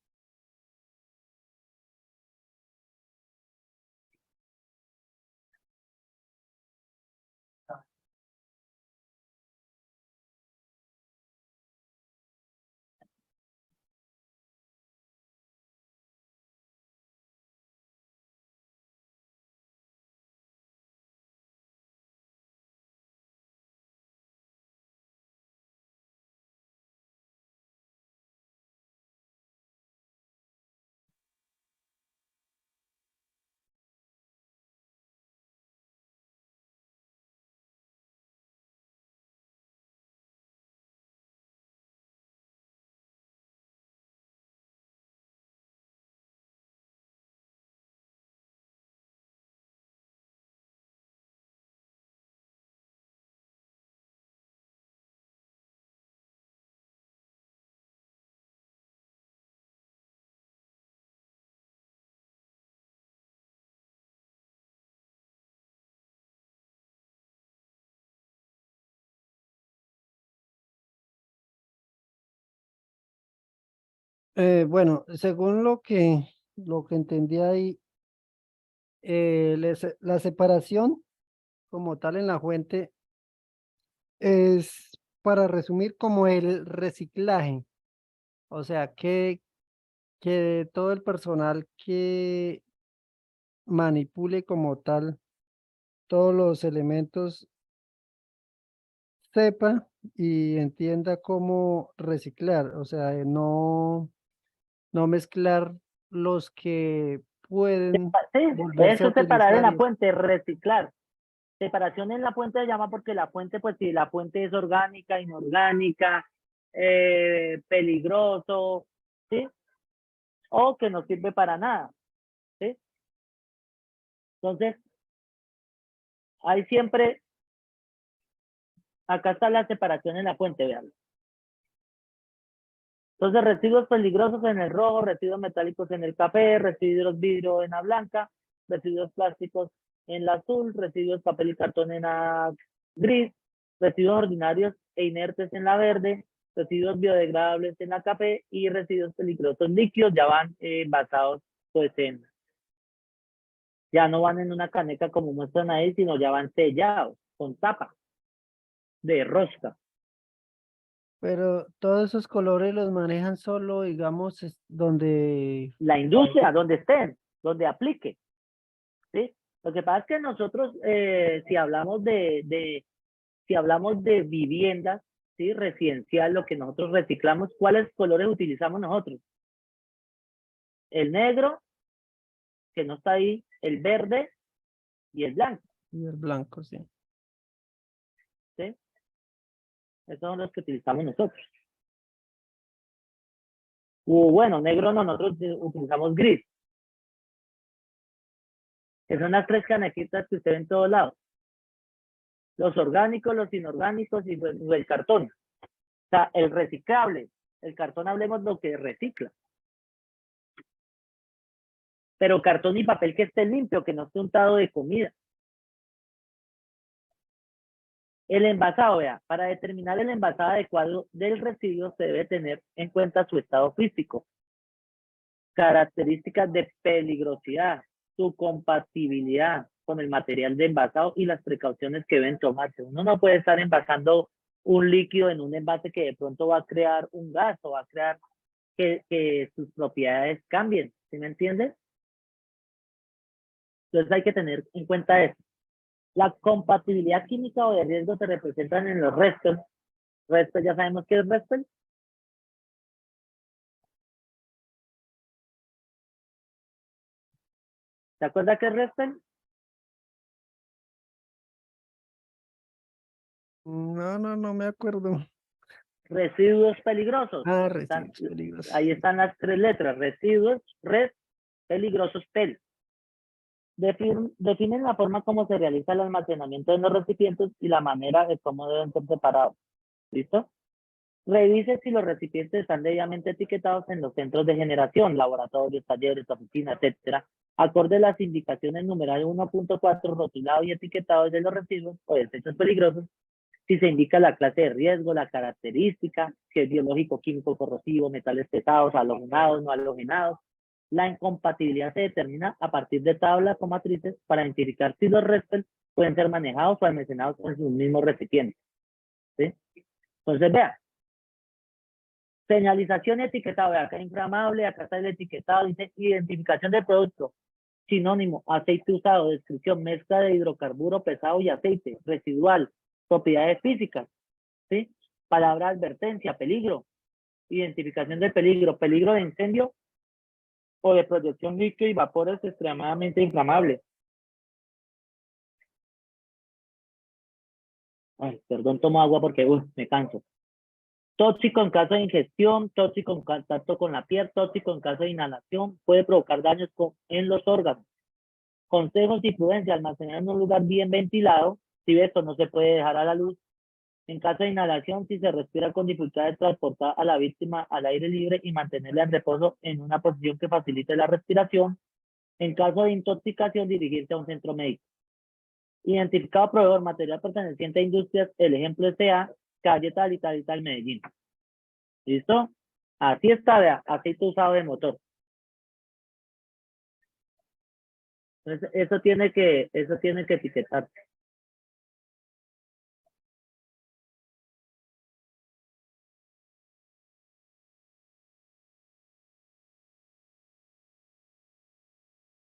Bueno, según lo que entendí ahí, la separación como tal en la fuente es, para resumir, como el reciclaje. O sea, que todo el personal que manipule como tal todos los elementos sepa y entienda cómo reciclar. O sea, no mezclar los que pueden Sí, volverse eso a es separar en utilizar la y fuente, reciclar. Separación en la fuente se llama porque la fuente, pues si la fuente es orgánica, inorgánica, peligroso, ¿sí? O que no sirve para nada, ¿sí? Entonces, hay siempre, acá está la separación en la fuente, vean. Entonces, residuos peligrosos en el rojo, residuos metálicos en el café, residuos vidrio en la blanca, residuos plásticos en la azul, residuos papel y cartón en la gris, residuos ordinarios e inertes en la verde, residuos biodegradables en la café y residuos peligrosos líquidos ya van envasados pues ya no van en una caneca como muestran ahí, sino ya van sellados con tapa de rosca. pero todos esos colores los manejan solo, digamos, donde La industria, donde estén, donde aplique. ¿Sí? Lo que pasa es que nosotros, si hablamos de viviendas, ¿sí? Residencial, lo que nosotros reciclamos, ¿cuáles colores utilizamos nosotros? El negro, que no está ahí, el verde y el blanco, y el blanco, sí. ¿sí? Esos son los que utilizamos nosotros. Bueno, negro no, nosotros utilizamos gris, que son las tres canequitas que usted ve en todos lados. Los orgánicos, los inorgánicos y pues, el cartón. O sea, el reciclable, el cartón hablemos lo que recicla. Pero cartón y papel que esté limpio, que no esté untado de comida. El envasado, vea, para determinar el envasado adecuado del residuo se debe tener en cuenta su estado físico, características de peligrosidad, su compatibilidad con el material de envasado y las precauciones que deben tomarse. Uno no puede estar envasando un líquido en un envase que de pronto va a crear un gas o va a crear que sus propiedades cambien, ¿sí me entiendes? Entonces hay que tener en cuenta eso. La compatibilidad química o de riesgo se representan en los restos. Restos, ya sabemos qué es restos. ¿Se acuerda qué es restos? No me acuerdo. Residuos peligrosos. Ah, Están, residuos peligrosos. ahí están las tres letras. Residuos, res, peligrosos, pel. Definen la forma como se realiza el almacenamiento de los recipientes y la manera de cómo deben ser separados. ¿Listo? Revise si los recipientes están debidamente etiquetados en los centros de generación, laboratorios, talleres, oficinas, etcétera, acorde a las indicaciones numeral 1.4 rotulado y etiquetado de los residuos o desechos peligrosos, si se indica la clase de riesgo, la característica, si es biológico, químico, corrosivo, metales pesados, halogenados, no halogenados. La incompatibilidad se determina a partir de tablas o matrices para identificar si los restos pueden ser manejados o almacenados en sus mismos recipientes. ¿Sí? Entonces, vea, señalización y etiquetado, acá inflamable, acá está el etiquetado, dice identificación del producto, sinónimo, aceite usado, descripción, mezcla de hidrocarburo pesado y aceite, residual, propiedades físicas, ¿sí? Palabra advertencia, peligro, identificación del peligro, peligro de incendio o de proyección líquida y vapores extremadamente inflamables. Ay, perdón, tomo agua porque me canso. Tóxico en caso de ingestión, tóxico en contacto con la piel, tóxico en caso de inhalación, puede provocar daños en los órganos. Consejos y prudencia, almacenar en un lugar bien ventilado, si esto no se puede dejar a la luz. En caso de inhalación, si se respira con dificultad, transportar a la víctima al aire libre y mantenerla en reposo en una posición que facilite la respiración. En caso de intoxicación, dirigirse a un centro médico. Identificado proveedor, material perteneciente a industrias, el ejemplo es CA, calle tal y tal y tal, Medellín. ¿Listo? Así está, vea, aceite usado de motor. Entonces, eso tiene que etiquetar.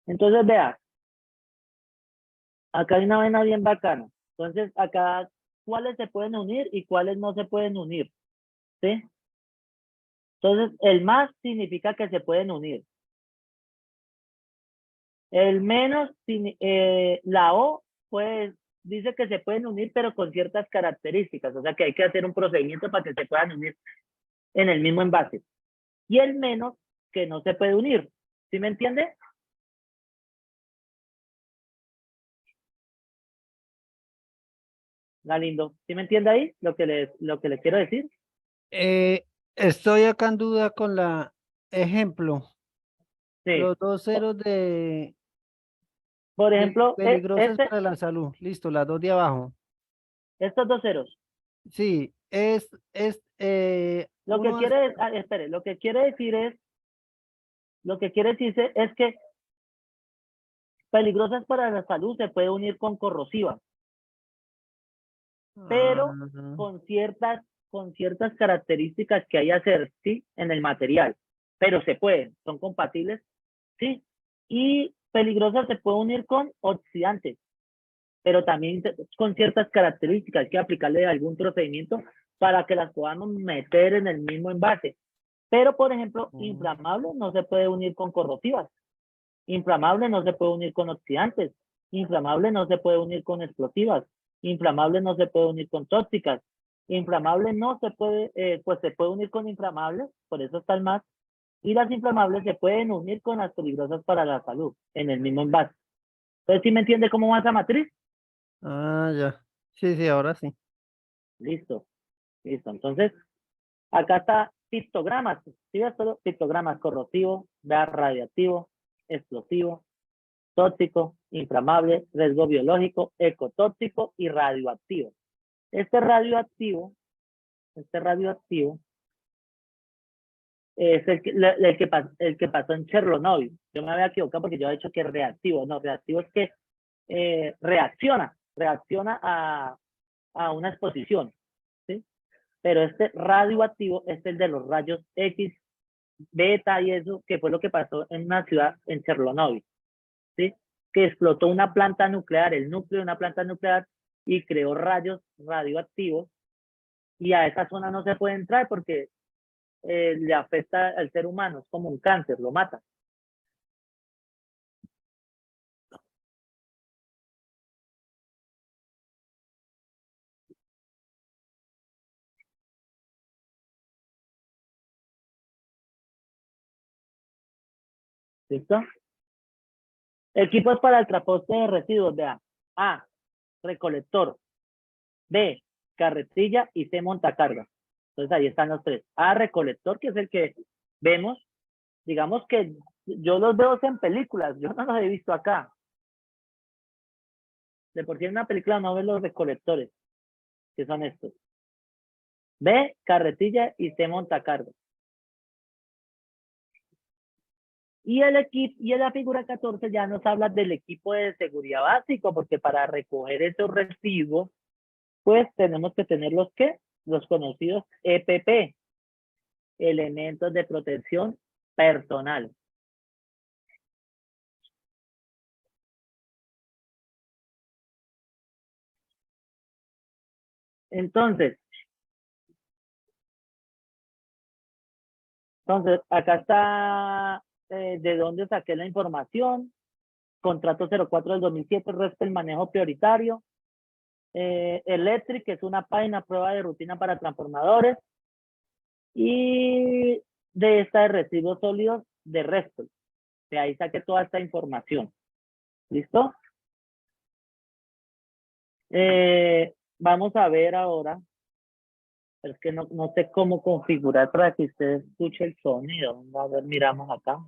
Entonces, vea, acá hay una vaina bien bacana. Entonces, acá, ¿cuáles se pueden unir y cuáles no se pueden unir? ¿Sí? Entonces, el más significa que se pueden unir. El menos, la O, pues, dice que se pueden unir, pero con ciertas características. O sea, que hay que hacer un procedimiento para que se puedan unir en el mismo envase. Y el menos, que no se puede unir. ¿Sí me entiende? Galindo, ¿sí me entiende ahí lo que le quiero decir? Estoy acá en duda con la ejemplo. Sí. Los dos ceros Por de ejemplo, peligrosas para la salud. Listo, las dos de abajo. estos dos ceros. Sí, Lo que uno es, quiere, espere, lo que quiere decirse es que peligrosas para la salud se puede unir con corrosivas, pero ah, con ciertas características que hay que hacer, ¿sí? En el material, pero se pueden, son compatibles, ¿sí? Y peligrosas se puede unir con oxidantes, pero también con ciertas características, hay que aplicarle algún procedimiento para que las podamos meter en el mismo envase. Pero, por ejemplo, mm, inflamable no se puede unir con corrosivas, inflamable no se puede unir con oxidantes, inflamable no se puede unir con explosivas, inflamable no se puede unir con tóxicas, inflamable no se puede, pues se puede unir con inflamables, por eso está el más, y las inflamables se pueden unir con las peligrosas para la salud en el mismo envase. Entonces, ¿sí me entiende cómo va esa matriz? ya. Sí, sí, ahora sí. Listo, listo. Entonces, acá está pictogramas. ¿Sí ves todo? Pictogramas corrosivo, gas radiactivo, explosivo, tóxico, inflamable, riesgo biológico, ecotóxico y radioactivo. Este radioactivo, este radioactivo es el que pasó en Chernobyl. Yo me había equivocado porque yo había dicho que es reactivo. No, reactivo es que reacciona a una exposición, ¿sí? Pero este radioactivo es el de los rayos X, beta y eso, que fue lo que pasó en una ciudad en Chernobyl, ¿sí? Que explotó una planta nuclear, el núcleo de una planta nuclear, y creó rayos radioactivos, y a esa zona no se puede entrar porque le afecta al ser humano, es como un cáncer, lo mata. ¿Listo? Equipos para el transporte de residuos, vea. A, recolector. B, carretilla y C, montacarga. Entonces ahí están los tres. A, recolector, que es el que vemos. Digamos que yo los veo en películas, yo no los he visto acá. De por sí en una película no ves los recolectores, que son estos. B, carretilla y C, montacarga. Y el equipo, y en la figura 14 ya nos habla del equipo de seguridad básico, porque para recoger esos residuos, pues tenemos que tener los conocidos EPP, elementos de protección personal. Entonces, acá está de dónde saqué la información. Contrato 04 del 2007, resta el manejo prioritario. Electric, que es una página prueba de rutina para transformadores. Y de esta de residuos sólidos de resto. De ahí saqué toda esta información. ¿Listo? Vamos a ver ahora. Es que no sé cómo configurar para que usted escuche el sonido. A ver, miramos acá.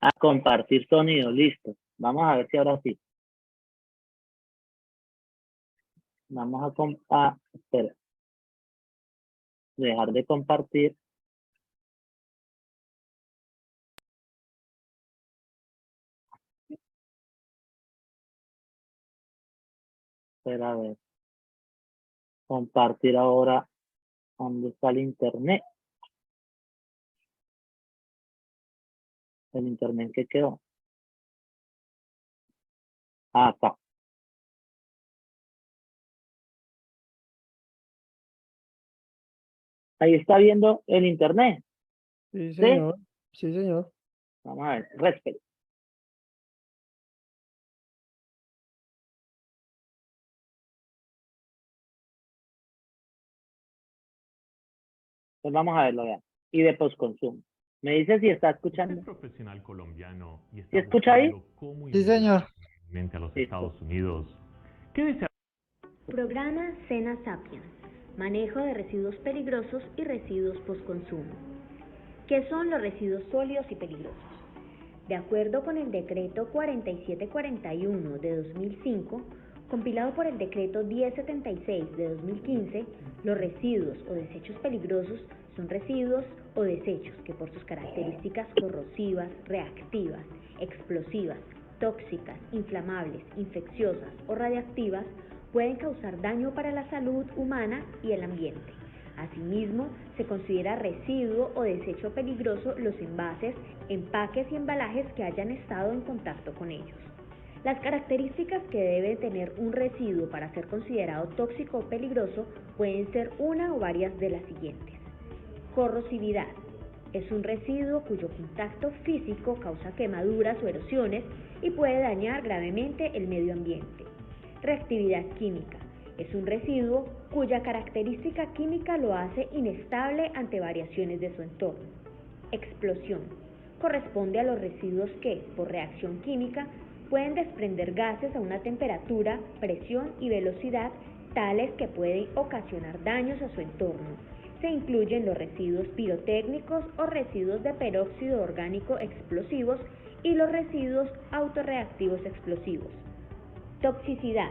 A compartir sonido, listo. Vamos a ver si ahora sí. Vamos espera, dejar de compartir. Espera, a ver. Compartir ahora. ¿Dónde está el internet? El internet que quedó. Ah, acá. Ahí está viendo el internet. Sí, ¿Sí? señor. Sí, señor. Vamos a ver. Respeto. Pues vamos a verlo ya. Y de postconsumo. Me dice si está Usted escuchando. es profesional colombiano y ¿Sí está escucha ahí? buscando cómo Sí, inmigrar señor. legalmente a los Listo. Estados Unidos. ¿Qué desea? Programa Sena Sapiens, manejo de residuos peligrosos y residuos postconsumo. ¿Qué son los residuos sólidos y peligrosos? De acuerdo con el decreto 4741 de 2005, compilado por el decreto 1076 de 2015, los residuos o desechos peligrosos son residuos o desechos que por sus características corrosivas, reactivas, explosivas, tóxicas, inflamables, infecciosas o radiactivas pueden causar daño para la salud humana y el ambiente. Asimismo, se considera residuo o desecho peligroso los envases, empaques y embalajes que hayan estado en contacto con ellos. Las características que debe tener un residuo para ser considerado tóxico o peligroso pueden ser una o varias de las siguientes. Corrosividad. Es un residuo cuyo contacto físico causa quemaduras o erosiones y puede dañar gravemente el medio ambiente. Reactividad química. Es un residuo cuya característica química lo hace inestable ante variaciones de su entorno. Explosión. Corresponde a los residuos que, por reacción química, pueden desprender gases a una temperatura, presión y velocidad tales que pueden ocasionar daños a su entorno. Se incluyen los residuos pirotécnicos o residuos de peróxido orgánico explosivos y los residuos autorreactivos explosivos. Toxicidad.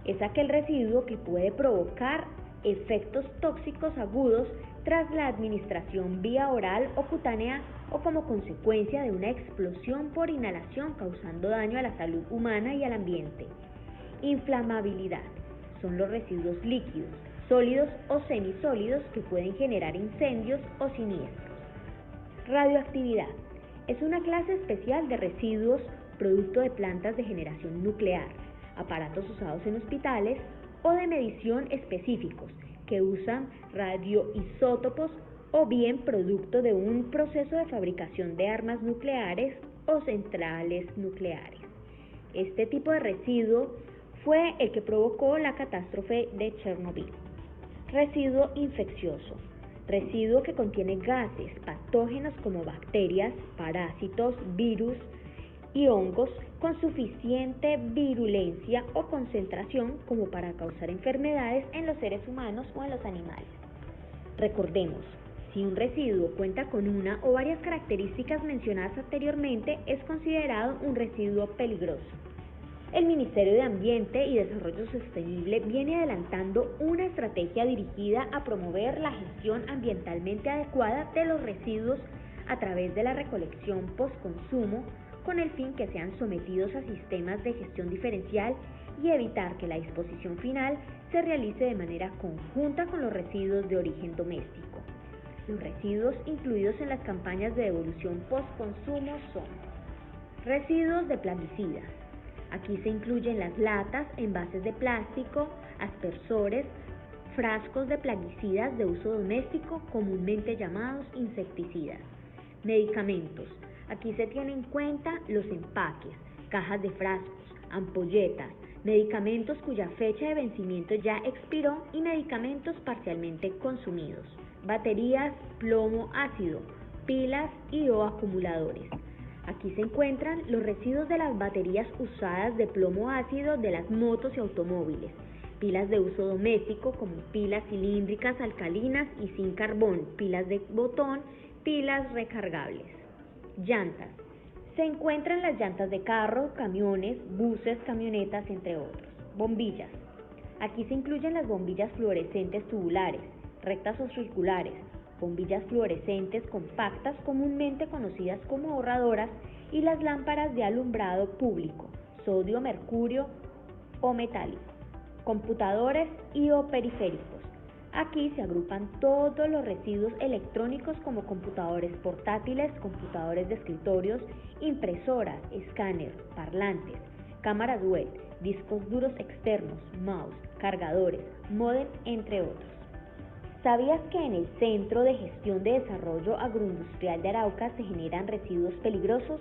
Es aquel residuo que puede provocar efectos tóxicos agudos tras la administración vía oral o cutánea o como consecuencia de una explosión por inhalación causando daño a la salud humana y al ambiente. Inflamabilidad. Son los residuos líquidos, sólidos o semisólidos que pueden generar incendios o siniestros. Radioactividad. Es una clase especial de residuos producto de plantas de generación nuclear, aparatos usados en hospitales o de medición específicos que usan radioisótopos o bien producto de un proceso de fabricación de armas nucleares o centrales nucleares. Este tipo de residuo fue el que provocó la catástrofe de Chernobyl. Residuo infeccioso. Residuo que contiene gases patógenos como bacterias, parásitos, virus y hongos con suficiente virulencia o concentración como para causar enfermedades en los seres humanos o en los animales. Recordemos, si un residuo cuenta con una o varias características mencionadas anteriormente, es considerado un residuo peligroso. El Ministerio de Ambiente y Desarrollo Sostenible viene adelantando una estrategia dirigida a promover la gestión ambientalmente adecuada de los residuos a través de la recolección postconsumo, con el fin que sean sometidos a sistemas de gestión diferencial y evitar que la disposición final se realice de manera conjunta con los residuos de origen doméstico. Los residuos incluidos en las campañas de devolución postconsumo son residuos de plaguicidas. Aquí se incluyen las latas, envases de plástico, aspersores, frascos de plaguicidas de uso doméstico, comúnmente llamados insecticidas. Medicamentos. Aquí se tienen en cuenta los empaques, cajas de frascos, ampolletas, medicamentos cuya fecha de vencimiento ya expiró y medicamentos parcialmente consumidos. Baterías, plomo ácido, pilas y o acumuladores. Aquí se encuentran los residuos de las baterías usadas de plomo ácido de las motos y automóviles, pilas de uso doméstico como pilas cilíndricas alcalinas y sin carbón, pilas de botón, pilas recargables. Llantas. Se encuentran las llantas de carro, camiones, buses, camionetas, entre otros. Bombillas. Aquí se incluyen las bombillas fluorescentes tubulares, rectas o circulares, bombillas fluorescentes compactas comúnmente conocidas como ahorradoras y las lámparas de alumbrado público, sodio, mercurio o metálico, computadores y o periféricos. Aquí se agrupan todos los residuos electrónicos como computadores portátiles, computadores de escritorios, impresoras, escáner, parlantes, cámaras web, discos duros externos, mouse, cargadores, módem, entre otros. ¿Sabías que en el Centro de Gestión de Desarrollo Agroindustrial de Arauca se generan residuos peligrosos?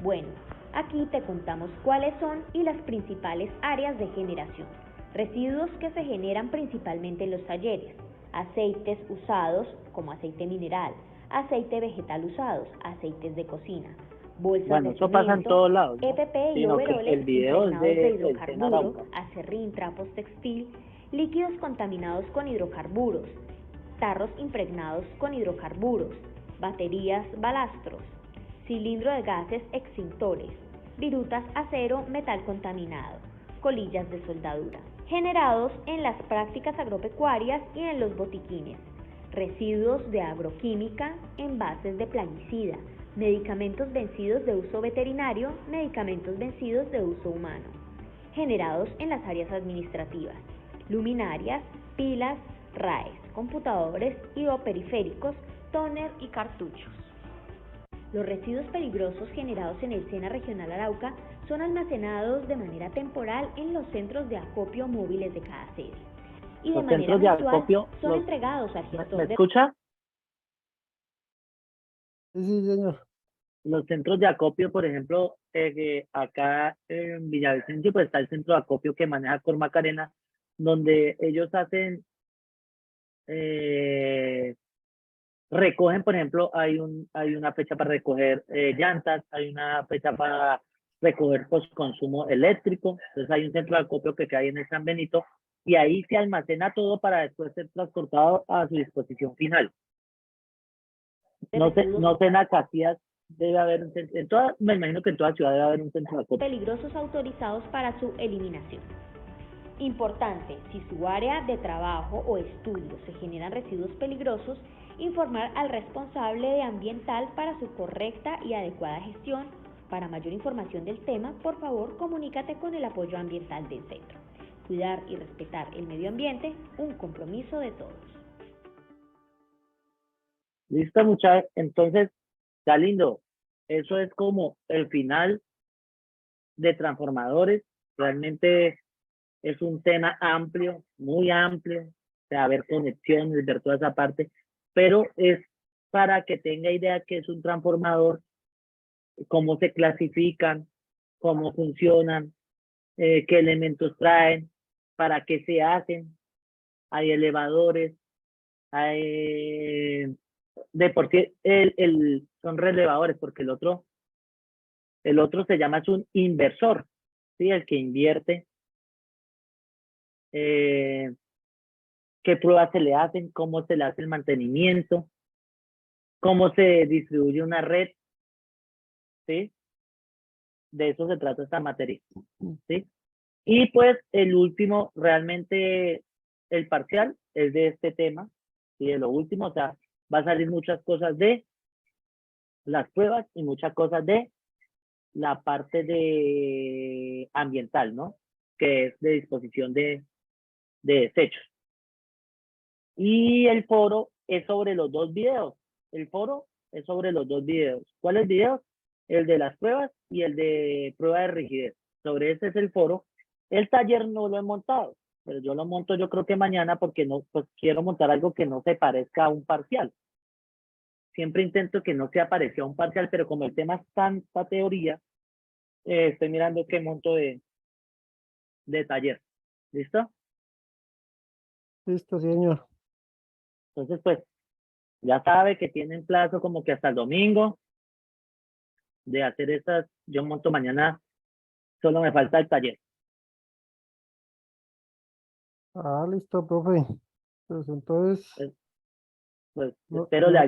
Bueno, aquí te contamos cuáles son y las principales áreas de generación. Residuos que se generan principalmente en los talleres: aceites usados como aceite mineral, aceite vegetal usados, aceites de cocina, bolsas Bueno, de eso pasa en cemento, todos lados, ¿no? EPP y Sino que overoles el video es impregnados de del hidrocarburo, Arauca. acerrín, trapos textil, líquidos contaminados con hidrocarburos, tarros impregnados con hidrocarburos, baterías, balastros, cilindro de gases extintores, virutas, acero, metal contaminado, colillas de soldadura, generados en las prácticas agropecuarias y en los botiquines, residuos de agroquímica, envases de plaguicida, medicamentos vencidos de uso veterinario, medicamentos vencidos de uso humano, generados en las áreas administrativas, luminarias, pilas, RAES, computadores y o periféricos, tóner y cartuchos. Los residuos peligrosos generados en el SENA Regional Arauca son almacenados de manera temporal en los centros de acopio móviles de cada sede y de Los manera centros de mensual acopio, son los- entregados al ¿Me gestor de escucha? Sí, sí, señor. Los centros de acopio, por ejemplo, que acá en Villavicencio, pues está el centro de acopio que maneja Cor Macarena, donde ellos hacen, recogen, por ejemplo, hay una fecha para recoger llantas, hay una fecha para recoger postconsumo eléctrico, entonces hay un centro de acopio que cae en el San Benito, y ahí se almacena todo para después ser transportado a su disposición final. residuos No sé en Acacias debe haber un centro, me imagino que en toda ciudad debe haber un centro de acopio. peligrosos autorizados para su eliminación. Importante, si su área de trabajo o estudio se generan residuos peligrosos, informar al responsable de ambiental para su correcta y adecuada gestión. Para mayor información del tema, por favor, comunícate con el apoyo ambiental del centro. Cuidar y respetar el medio ambiente, un compromiso de todos. Listo, muchachos. Entonces, Galindo, eso es como el final de transformadores. Realmente es un tema amplio, muy amplio, o sea, ver conexiones, ver toda esa parte, pero es para que tenga idea qué es un transformador, cómo se clasifican, cómo funcionan, qué elementos traen, para qué se hacen. Hay elevadores, hay de por sí son relevadores, porque el otro se llama es un inversor, ¿sí? El que invierte. ¿Qué pruebas se le hacen? ¿Cómo se le hace el mantenimiento? ¿Cómo se distribuye una red? ¿Sí? De eso se trata esta materia, ¿sí? Y pues el último, realmente el parcial es de este tema, y de lo último, o sea, va a salir muchas cosas de las pruebas y muchas cosas de la parte de ambiental, ¿no? Que es de disposición de desechos. Y el foro es sobre los dos videos. El foro es sobre los dos videos. ¿Cuáles videos? El de las pruebas y el de prueba de rigidez. Sobre ese es el foro. El taller no lo he montado, pero yo lo monto yo creo que mañana porque no, pues quiero montar algo que no se parezca a un parcial. Siempre intento que no se parecido a un parcial, pero como el tema es tanta teoría, estoy mirando qué monto de taller. ¿Listo? Listo, señor. Entonces, pues, ya sabe que tienen plazo como que hasta el domingo de hacer estas. Yo monto mañana, solo me falta el taller. Ah, listo, profe. Pues entonces, Pues no, espero le haya